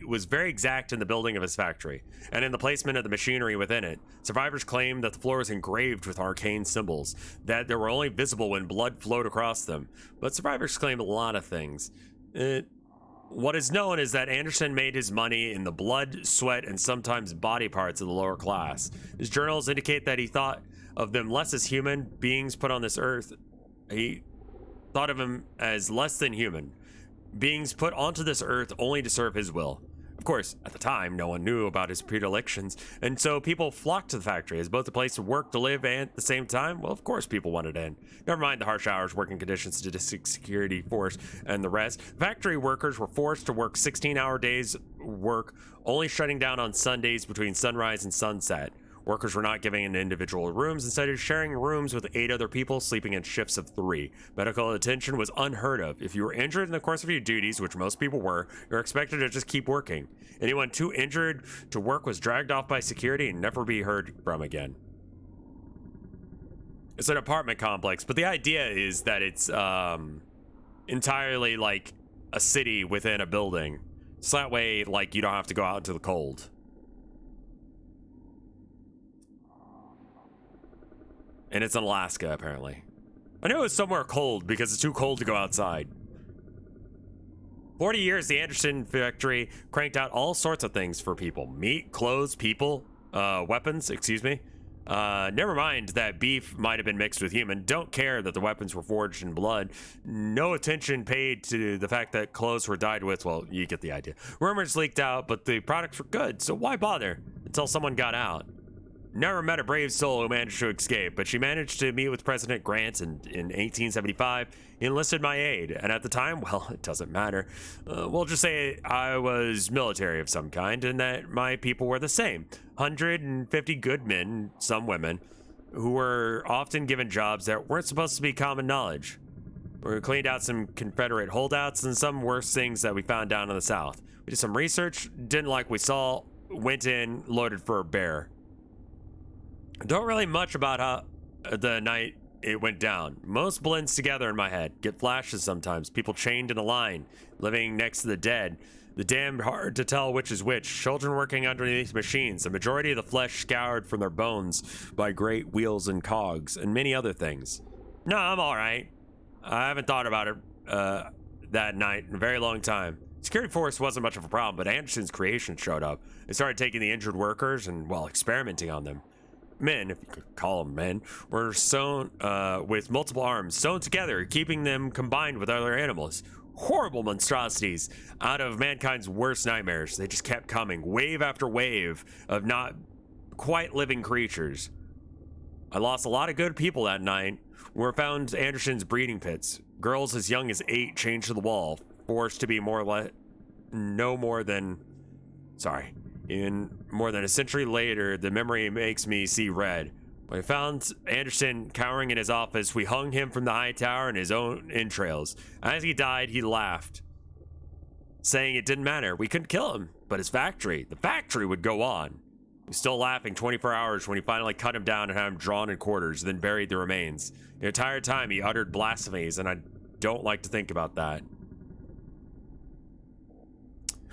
was very exact in the building of his factory and in the placement of the machinery within it. Survivors claim that the floor was engraved with arcane symbols, that they were only visible when blood flowed across them. But survivors claim a lot of things. What is known is that Anderson made his money in the blood, sweat, and sometimes body parts of the lower class. His journals indicate that he thought of them less as human beings put on this earth. He thought of them as less than human beings put onto this earth only to serve his will. Of course, at the time, no one knew about his predilections, and so people flocked to the factory as both a place to work, to live, and at the same time, well, of course people wanted in. Never mind the harsh hours, working conditions, statistics, security force, and the rest. Factory workers were forced to work 16-hour days work, only shutting down on Sundays between sunrise and sunset. Workers were not given individual rooms, instead of sharing rooms with 8 other people, sleeping in shifts of 3. Medical attention was unheard of. If you were injured in the course of your duties, which most people were, you're expected to just keep working. Anyone too injured to work was dragged off by security and never be heard from again. It's an apartment complex, but the idea is that it's entirely like a city within a building. So that way, like, you don't have to go out into the cold. And it's in Alaska, apparently. I knew it was somewhere cold because it's too cold to go outside. 40 years, the Anderson factory cranked out all sorts of things for people. Meat, clothes, people, weapons, excuse me. Never mind that beef might have been mixed with human. Don't care that the weapons were forged in blood. No attention paid to the fact that clothes were dyed with, well, you get the idea. Rumors leaked out, but the products were good, so why bother until someone got out? Never met a brave soul who managed to escape, but she managed to meet with President Grant in 1875. He enlisted my aid, and at the time, well, it doesn't matter. We'll just say I was military of some kind, and that my people were the same. 150 good men, some women, who were often given jobs that weren't supposed to be common knowledge. We cleaned out some Confederate holdouts and some worse things that we found down in the South. We did some research, didn't like what we saw, went in, loaded for a bear. Don't really much about how the night it went down. Most blends together in my head. Get flashes sometimes. People chained in a line, living next to the dead. The damned hard to tell which is which. Children working underneath machines. The majority of the flesh scoured from their bones by great wheels and cogs, and many other things. No, I'm all right. I haven't thought about it that night in a very long time. Security force wasn't much of a problem, but Anderson's creation showed up. They started taking the injured workers and, well, experimenting on them. Men, if you could call them men, were sewn with multiple arms, sewn together, keeping them combined with other animals. Horrible monstrosities out of mankind's worst nightmares. They just kept coming, wave after wave of not quite living creatures. I lost a lot of good people that night. We found Anderson's breeding pits. Girls as young as 8 chained to the wall, forced to be no more than, sorry, even more than a century later, the memory makes me see red. When we found Anderson cowering in his office, we hung him from the high tower in his own entrails. As he died, he laughed, saying it didn't matter. We couldn't kill him, but the factory would go on. He was still laughing 24 hours when he finally cut him down and had him drawn in quarters, then buried the remains. The entire time he uttered blasphemies, and I don't like to think about that.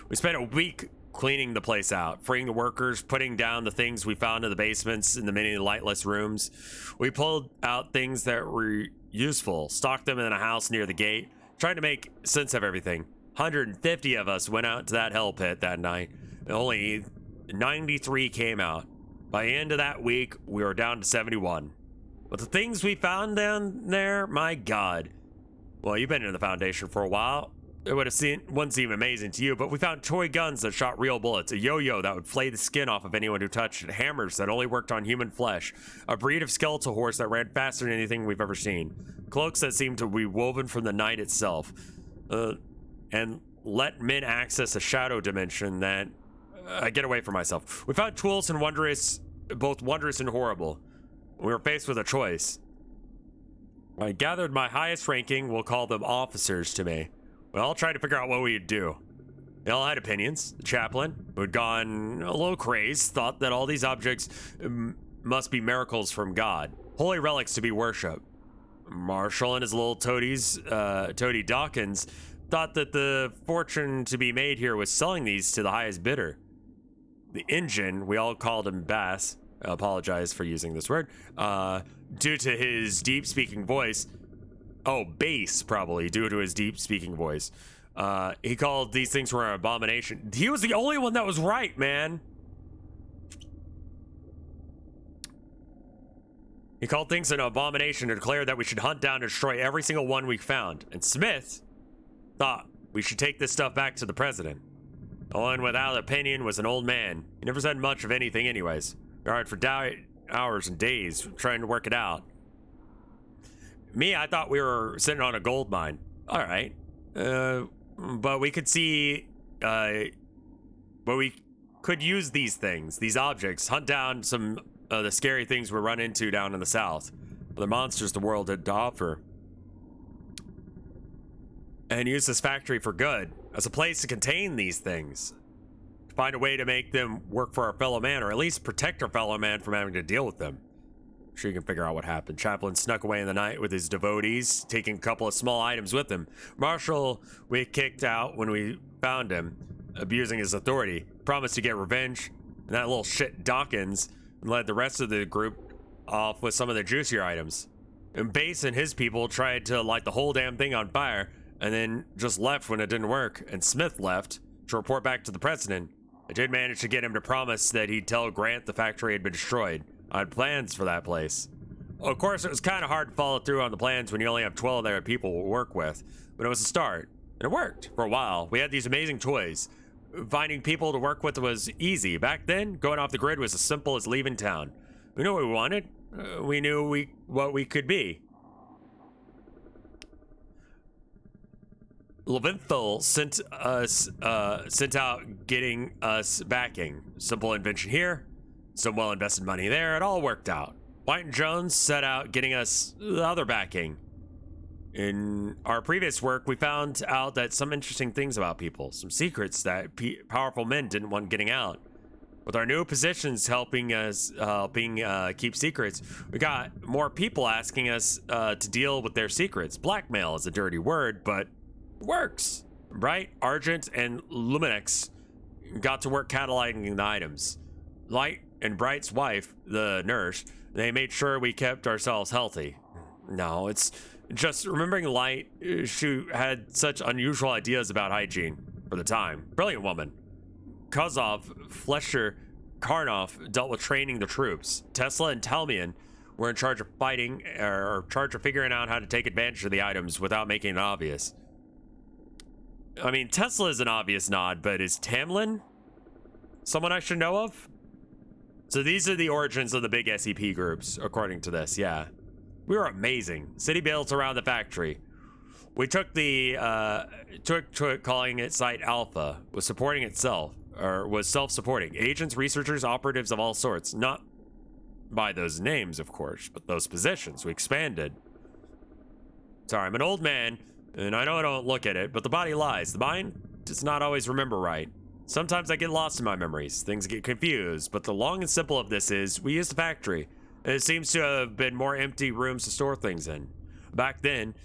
We spent a week cleaning the place out, freeing the workers, putting down the things we found in the basements and the many lightless rooms. We pulled out things that were useful, stocked them in a house near the gate, trying to make sense of everything. 150 of us went out to that hell pit that night, and only 93 came out. By the end of that week, we were down to 71. But the things we found down there, my God. Well, you've been in the Foundation for a while. It wouldn't seem amazing to you, but we found toy guns that shot real bullets, a yo-yo that would flay the skin off of anyone who touched it, hammers that only worked on human flesh, a breed of skeletal horse that ran faster than anything we've ever seen, cloaks that seemed to be woven from the night itself, and let men access a shadow dimension that I get away from myself. We found tools and both wondrous and horrible. We were faced with a choice. I gathered my highest ranking, we'll call them officers to me. We all tried to figure out what we'd do. They all had opinions. The chaplain, who had gone a little crazed, thought that all these objects must be miracles from God, holy relics to be worshipped. Marshall and his little toady Dawkins, thought that the fortune to be made here was selling these to the highest bidder. The engine, we all called him Bass, I apologize for using this word, due to his deep speaking voice. Oh, bass, probably, due to his deep speaking voice. He called these things were an abomination. He was the only one that was right, man. He called things an abomination and declared that we should hunt down and destroy every single one we found. And Smith thought we should take this stuff back to the president. The one without opinion was an old man. He never said much of anything anyways. We argued for hours and days trying to work it out. Me, I thought we were sitting on a gold mine. All right. But we could see, but we could use these things, these objects, hunt down some of the scary things we run into down in the south, the monsters the world had to offer, and use this factory for good as a place to contain these things, find a way to make them work for our fellow man, or at least protect our fellow man from having to deal with them. Sure, you can figure out what happened. Chaplain snuck away in the night with his devotees, taking a couple of small items with him. Marshall, we kicked out when we found him, abusing his authority. Promised to get revenge, and that little shit Dawkins led the rest of the group off with some of the juicier items. And Bass and his people tried to light the whole damn thing on fire, and then just left when it didn't work. And Smith left to report back to the president. I did manage to get him to promise that he'd tell Grant the factory had been destroyed. I had plans for that place. Of course, it was kind of hard to follow through on the plans when you only have 12 other people to work with, but it was a start, and it worked for a while. We had these amazing toys. Finding people to work with was easy. Back then, going off the grid was as simple as leaving town. We knew what we wanted. We knew what we could be. Leventhal sent out getting us backing. Simple invention here, some well-invested money there. It all worked out. White and Jones set out getting us the other backing. In our previous work, we found out that some interesting things about people, some secrets that powerful men didn't want getting out. With our new positions helping keep secrets, we got more people asking us to deal with their secrets. Blackmail is a dirty word, but it works. Bright, Argent, and Luminex got to work cataloging the items. Light and Bright's wife, the nurse, they made sure we kept ourselves healthy. No, it's just remembering Light. She had such unusual ideas about hygiene for the time. Brilliant woman. Kozov, Flesher, Karnoff dealt with training the troops. Tesla and Talmian were in charge of fighting, or in charge of figuring out how to take advantage of the items without making it obvious. I mean, Tesla is an obvious nod, but is Tamlin someone I should know of? So these are the origins of the big SCP groups, according to this, yeah. We were amazing. City built around the factory. We took took calling it Site Alpha, was supporting itself, or was self-supporting. Agents, researchers, operatives of all sorts. Not by those names, of course, but those positions. We expanded. Sorry, I'm an old man, and I know I don't look at it, but the body lies. The mind does not always remember right. Sometimes I get lost in my memories. Things get confused, but the long and simple of this is, we used the factory. And it seems to have been more empty rooms to store things in. Back then,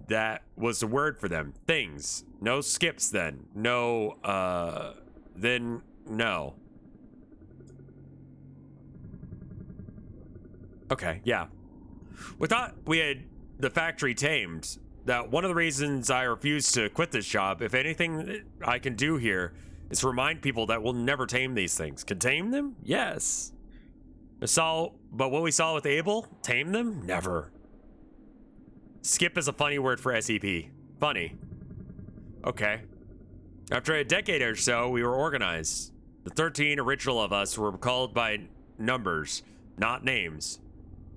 that was the word for them. Things. No skips then. No, then no. Okay, yeah. We thought we had the factory tamed. That one of the reasons I refuse to quit this job, if anything I can do here, is to remind people that we'll never tame these things. Can tame them? Yes. But what we saw with Abel, tame them? Never. Skip is a funny word for SCP. Funny. Okay. After a decade or so, we were organized. The 13 original of us were called by numbers, not names.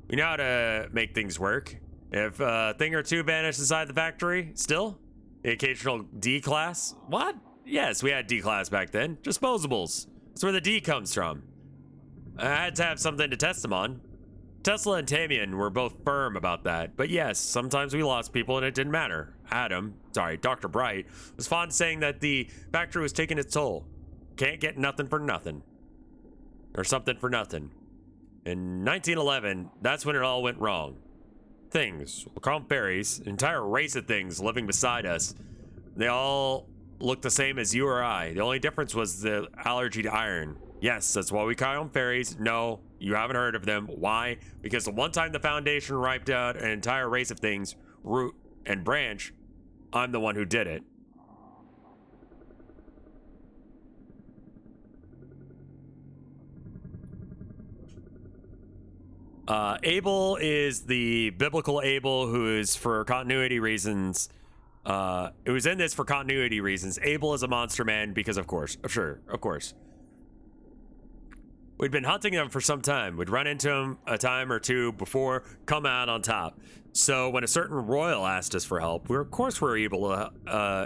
We know how to make things work. If a thing or two vanished inside the factory, still? The occasional D class? What? Yes, we had D class back then. Disposables. That's where the D comes from. I had to have something to test them on. Tesla and Tamian were both firm about that, but yes, sometimes we lost people and it didn't matter. Dr. Bright, was fond of saying that the factory was taking its toll. Can't get nothing for nothing. Or something for nothing. In 1911, that's when it all went wrong. Things, we'll call them fairies, an entire race of things living beside us. They all looked the same as you or I. The only difference was the allergy to iron. Yes, that's why we call them fairies. No, you haven't heard of them. Why? Because the one time the Foundation wiped out an entire race of things, root and branch, I'm the one who did it. Abel is the biblical Abel who is, for continuity reasons, it was in this for continuity reasons. Abel is a monster man because of course. Of course. We'd been hunting them for some time. We'd run into them a time or two before, come out on top. So when a certain royal asked us for help, we were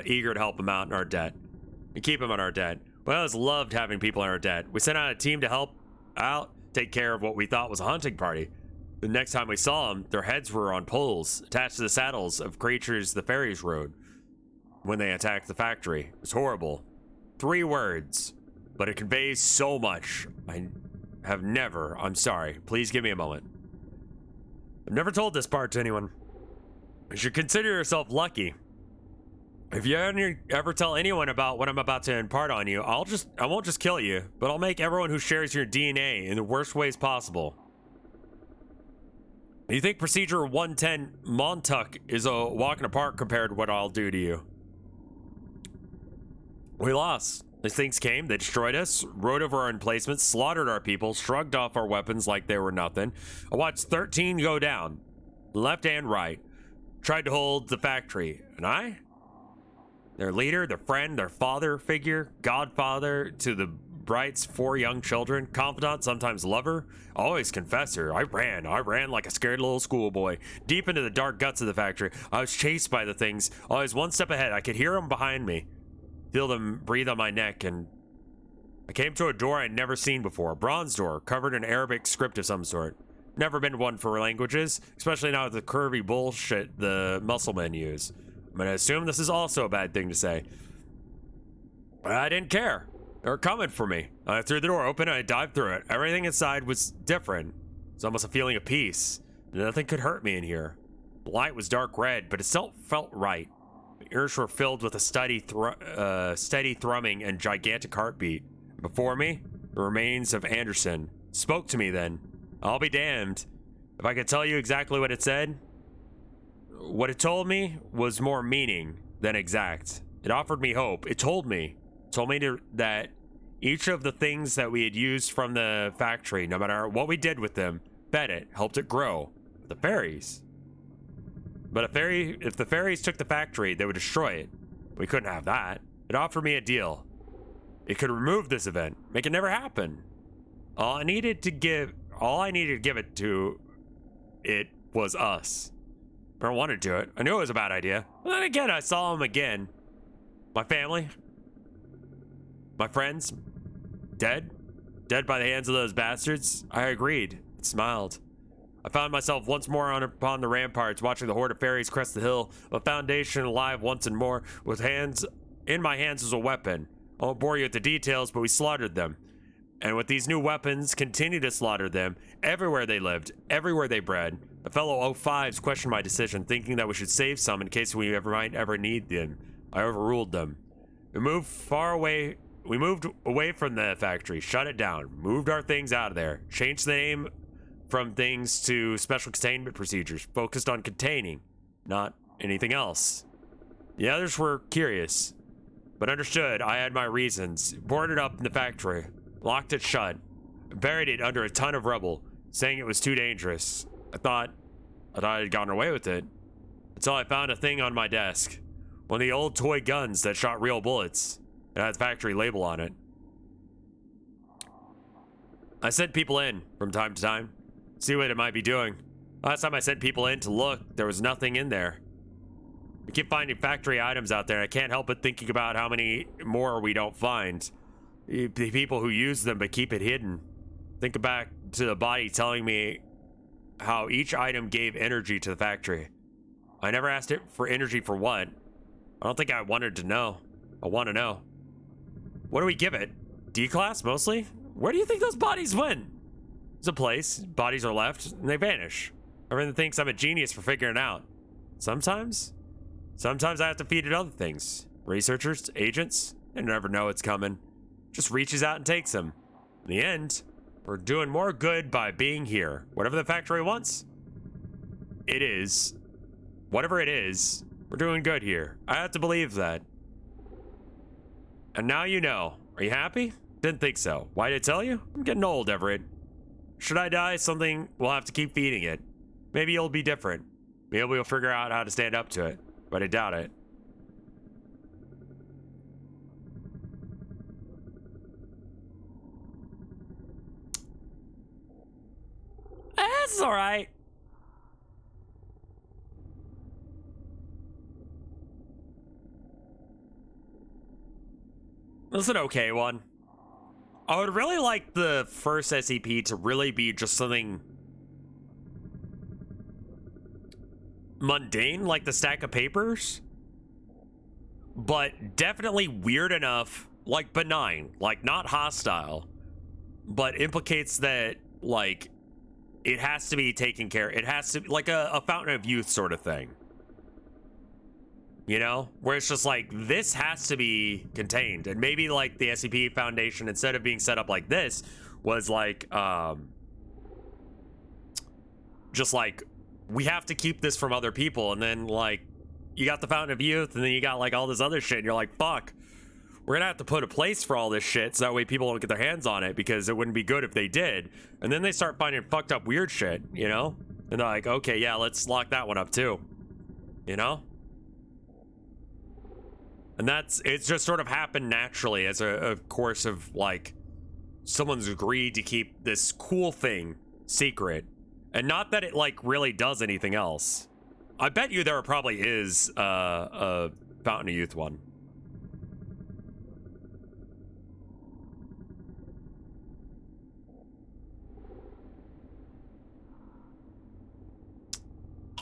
eager to help him out in our debt. And keep him on our debt. We always loved having people in our debt. We sent out a team to help out, take care of what we thought was a hunting party. The next time we saw them, their heads were on poles, attached to the saddles of creatures the fairies rode when they attacked the factory. It was horrible. 3 words, but it conveys so much. I'm sorry. Please give me a moment. I've never told this part to anyone. You should consider yourself lucky. If you ever tell anyone about what I'm about to impart on you, I won't just kill you, but I'll make everyone who shares your DNA in the worst ways possible. You think Procedure 110 Montauk is a walk in the park compared to what I'll do to you? We lost. These things came, they destroyed us, rode over our emplacements, slaughtered our people, shrugged off our weapons like they were nothing. I watched 13 go down, left and right, tried to hold the factory, and I? Their leader, their friend, their father figure, godfather to the Bright's 4 young children, confidant, sometimes lover, always confessor. I ran like a scared little schoolboy, deep into the dark guts of the factory. I was chased by the things, always one step ahead. I could hear them behind me, feel them breathe on my neck, and I came to a door I'd never seen before, a bronze door, covered in Arabic script of some sort. Never been one for languages, especially now with the curvy bullshit the muscle men use. I'm gonna assume this is also a bad thing to say. But I didn't care. They were coming for me. I threw the door open and I dived through it. Everything inside was different. It's almost a feeling of peace. Nothing could hurt me in here. The light was dark red, but it still felt right. My ears were filled with a steady thrumming and gigantic heartbeat. Before me, the remains of Anderson. Spoke to me then. I'll be damned. If I could tell you exactly what it said, what it told me was more meaning than exact. It offered me hope. It told me that each of the things that we had used from the factory, no matter what we did with them, fed it, helped it grow. The fairies. But if the fairies took the factory, they would destroy it. We couldn't have that. It offered me a deal. It could remove this event, make it never happen. All I needed to give it to it was us. I don't want to do it. I knew it was a bad idea. But then again, I saw him again. My family. My friends. Dead. Dead by the hands of those bastards. I agreed. Smiled. I found myself once more upon the ramparts, watching the horde of fairies crest the hill, a foundation alive once and more, with hands in my hands as a weapon. I won't bore you with the details, but we slaughtered them. And with these new weapons, continue to slaughter them, everywhere they lived, everywhere they bred. The fellow 05s questioned my decision, thinking that we should save some in case we might ever need them. I overruled them. We moved away from the factory, shut it down, moved our things out of there, changed the name from things to special containment procedures, focused on containing, not anything else. The others were curious, but understood I had my reasons. Boarded up in the factory, locked it shut, buried it under a ton of rubble, saying it was too dangerous. I thought I had gotten away with it, until I found a thing on my desk. One of the old toy guns that shot real bullets. It had the factory label on it. I sent people in from time to time, see what it might be doing. Last time I sent people in to look, there was nothing in there. We keep finding factory items out there. I can't help but thinking about how many more we don't find. The people who use them but keep it hidden. Think back to the body telling me how each item gave energy to the factory. I never asked it for energy for what. I don't think I wanted to know. I want to know. What do we give it? D-class, mostly? Where do you think those bodies went? There's a place, bodies are left, and they vanish. Everyone thinks I'm a genius for figuring it out. Sometimes I have to feed it other things. Researchers, agents, they never know it's coming. Just reaches out and takes them. In the end, we're doing more good by being here. Whatever the factory wants, it is. Whatever it is, we're doing good here. I have to believe that. And now you know. Are you happy? Didn't think so. Why did I tell you? I'm getting old, Everett. Should I die, something we'll have to keep feeding it. Maybe it'll be different. Maybe we'll figure out how to stand up to it. But I doubt it. That's alright. This is an okay one. I would really like the first SCP to really be just something mundane, like the stack of papers, but definitely weird enough, like benign, like not hostile, but implicates that, like, it has to be taken care. It has to be like a fountain of youth sort of thing. You know, where it's just like, this has to be contained. And maybe like the SCP Foundation, instead of being set up like this, was like, just like, we have to keep this from other people. And then like, you got the Fountain of Youth, and then you got like all this other shit. And you're like, fuck, we're gonna have to put a place for all this shit so that way people don't get their hands on it, because it wouldn't be good if they did. And then they start finding fucked up weird shit, you know? And they're like, okay, yeah, let's lock that one up too. You know? And it's just sort of happened naturally as a course of like, someone's agreed to keep this cool thing secret. And not that it like really does anything else. I bet you there probably is a Fountain of Youth one.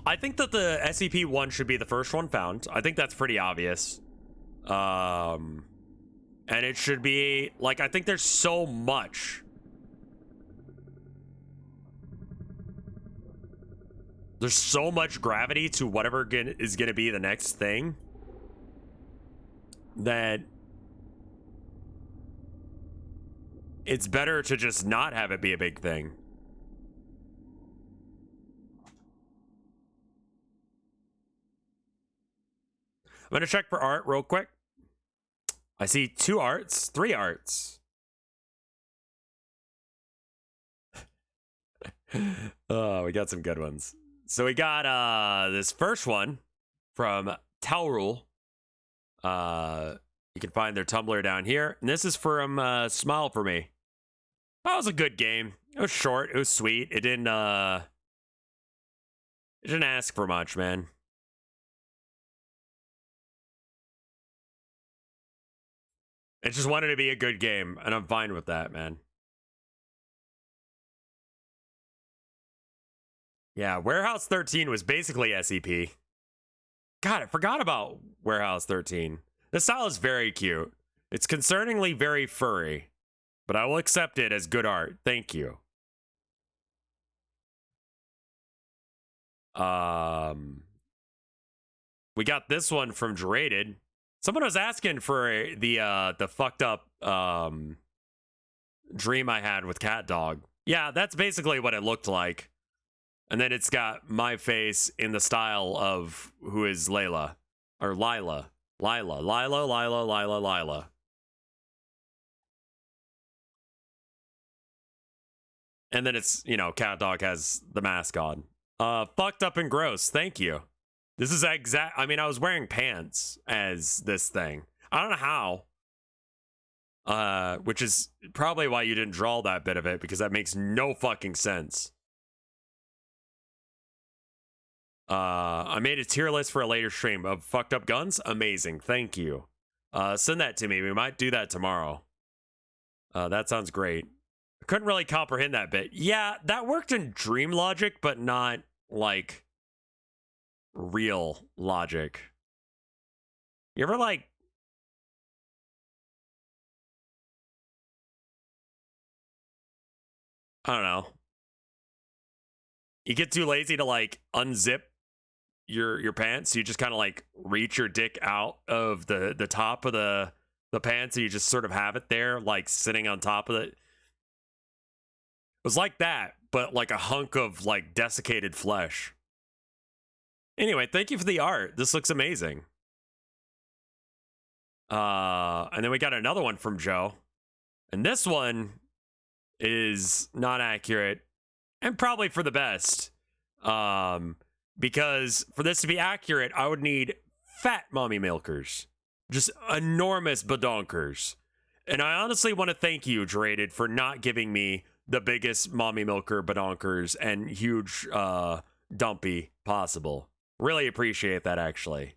I think that the SCP-1 should be the first one found. I think that's pretty obvious. And it should be, like, I think there's so much. There's so much gravity to whatever is going to be the next thing that it's better to just not have it be a big thing. I'm going to check for art real quick. I see 3 arts. Oh, we got some good ones. So we got this first one from Taurul. You can find their Tumblr down here. And this is from Smile For Me. That was a good game. It was short, it was sweet. It didn't You didn't ask for much, man. I just wanted to be a good game, and I'm fine with that, man. Yeah, Warehouse 13 was basically SCP. God, I forgot about Warehouse 13. The style is very cute. It's concerningly very furry, but I will accept it as good art. Thank you. We got this one from Derated. Someone was asking for the fucked up dream I had with Cat Dog. Yeah, that's basically what it looked like. And then it's got my face in the style of who is Layla. Or Lila. Lila. And then it's, you know, Cat Dog has the mask on. Fucked up and gross. Thank you. This is exact. I mean, I was wearing pants as this thing. I don't know how. Which is probably why you didn't draw that bit of it, because that makes no fucking sense. I made a tier list for a later stream of fucked up guns. Amazing. Thank you. Send that to me. We might do that tomorrow. That sounds great. I couldn't really comprehend that bit. Yeah, that worked in dream logic, but not like real logic. You ever like I don't know. You get too lazy to like unzip your pants, so you just kind of like reach your dick out of the top of the pants, and you just sort of have it there, like sitting on top of it. It was like that, but like a hunk of like desiccated flesh. Anyway, thank you for the art. This looks amazing. And then we got another one from Joe, and this one is not accurate, and probably for the best. Because for this to be accurate, I would need fat mommy milkers. Just enormous badonkers. And I honestly want to thank you, Derated, for not giving me the biggest mommy milker badonkers and huge dumpy possible. Really appreciate that, actually.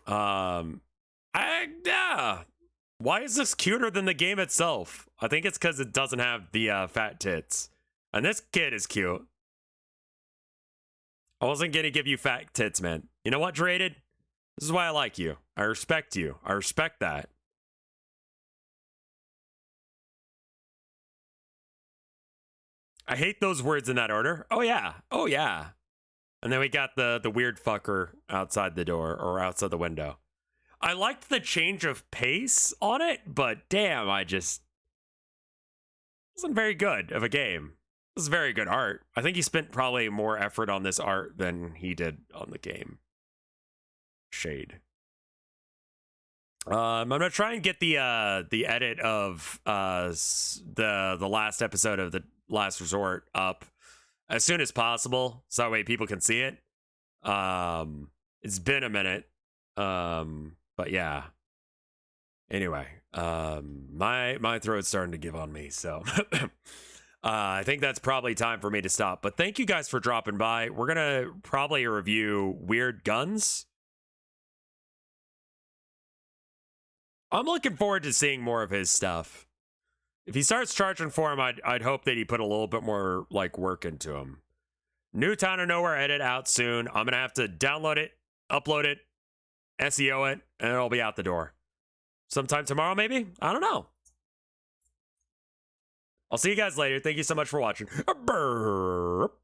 Yeah. Why is this cuter than the game itself? I think it's because it doesn't have the fat tits. And this kid is cute. I wasn't gonna give you fat tits, man. You know what, Derated? This is why I like you. I respect you. I respect that. I hate those words in that order. Oh yeah. Oh yeah. And then we got the weird fucker outside the door or outside the window. I liked the change of pace on it, but damn, I just wasn't very good of a game. This is very good art. I think he spent probably more effort on this art than he did on the game. Shade. I'm gonna try and get the edit of the last episode of the Last Resort up as soon as possible, so that way people can see it. It's been a minute, but yeah. Anyway, my throat's starting to give on me, so I think that's probably time for me to stop. But thank you guys for dropping by. We're gonna probably review Weird Guns. I'm looking forward to seeing more of his stuff. If he starts charging for him, I'd hope that he put a little bit more like work into him. New Town of Nowhere edit out soon. I'm gonna have to download it, upload it, SEO it, and it'll be out the door. Sometime tomorrow, maybe? I don't know. I'll see you guys later. Thank you so much for watching. Burp.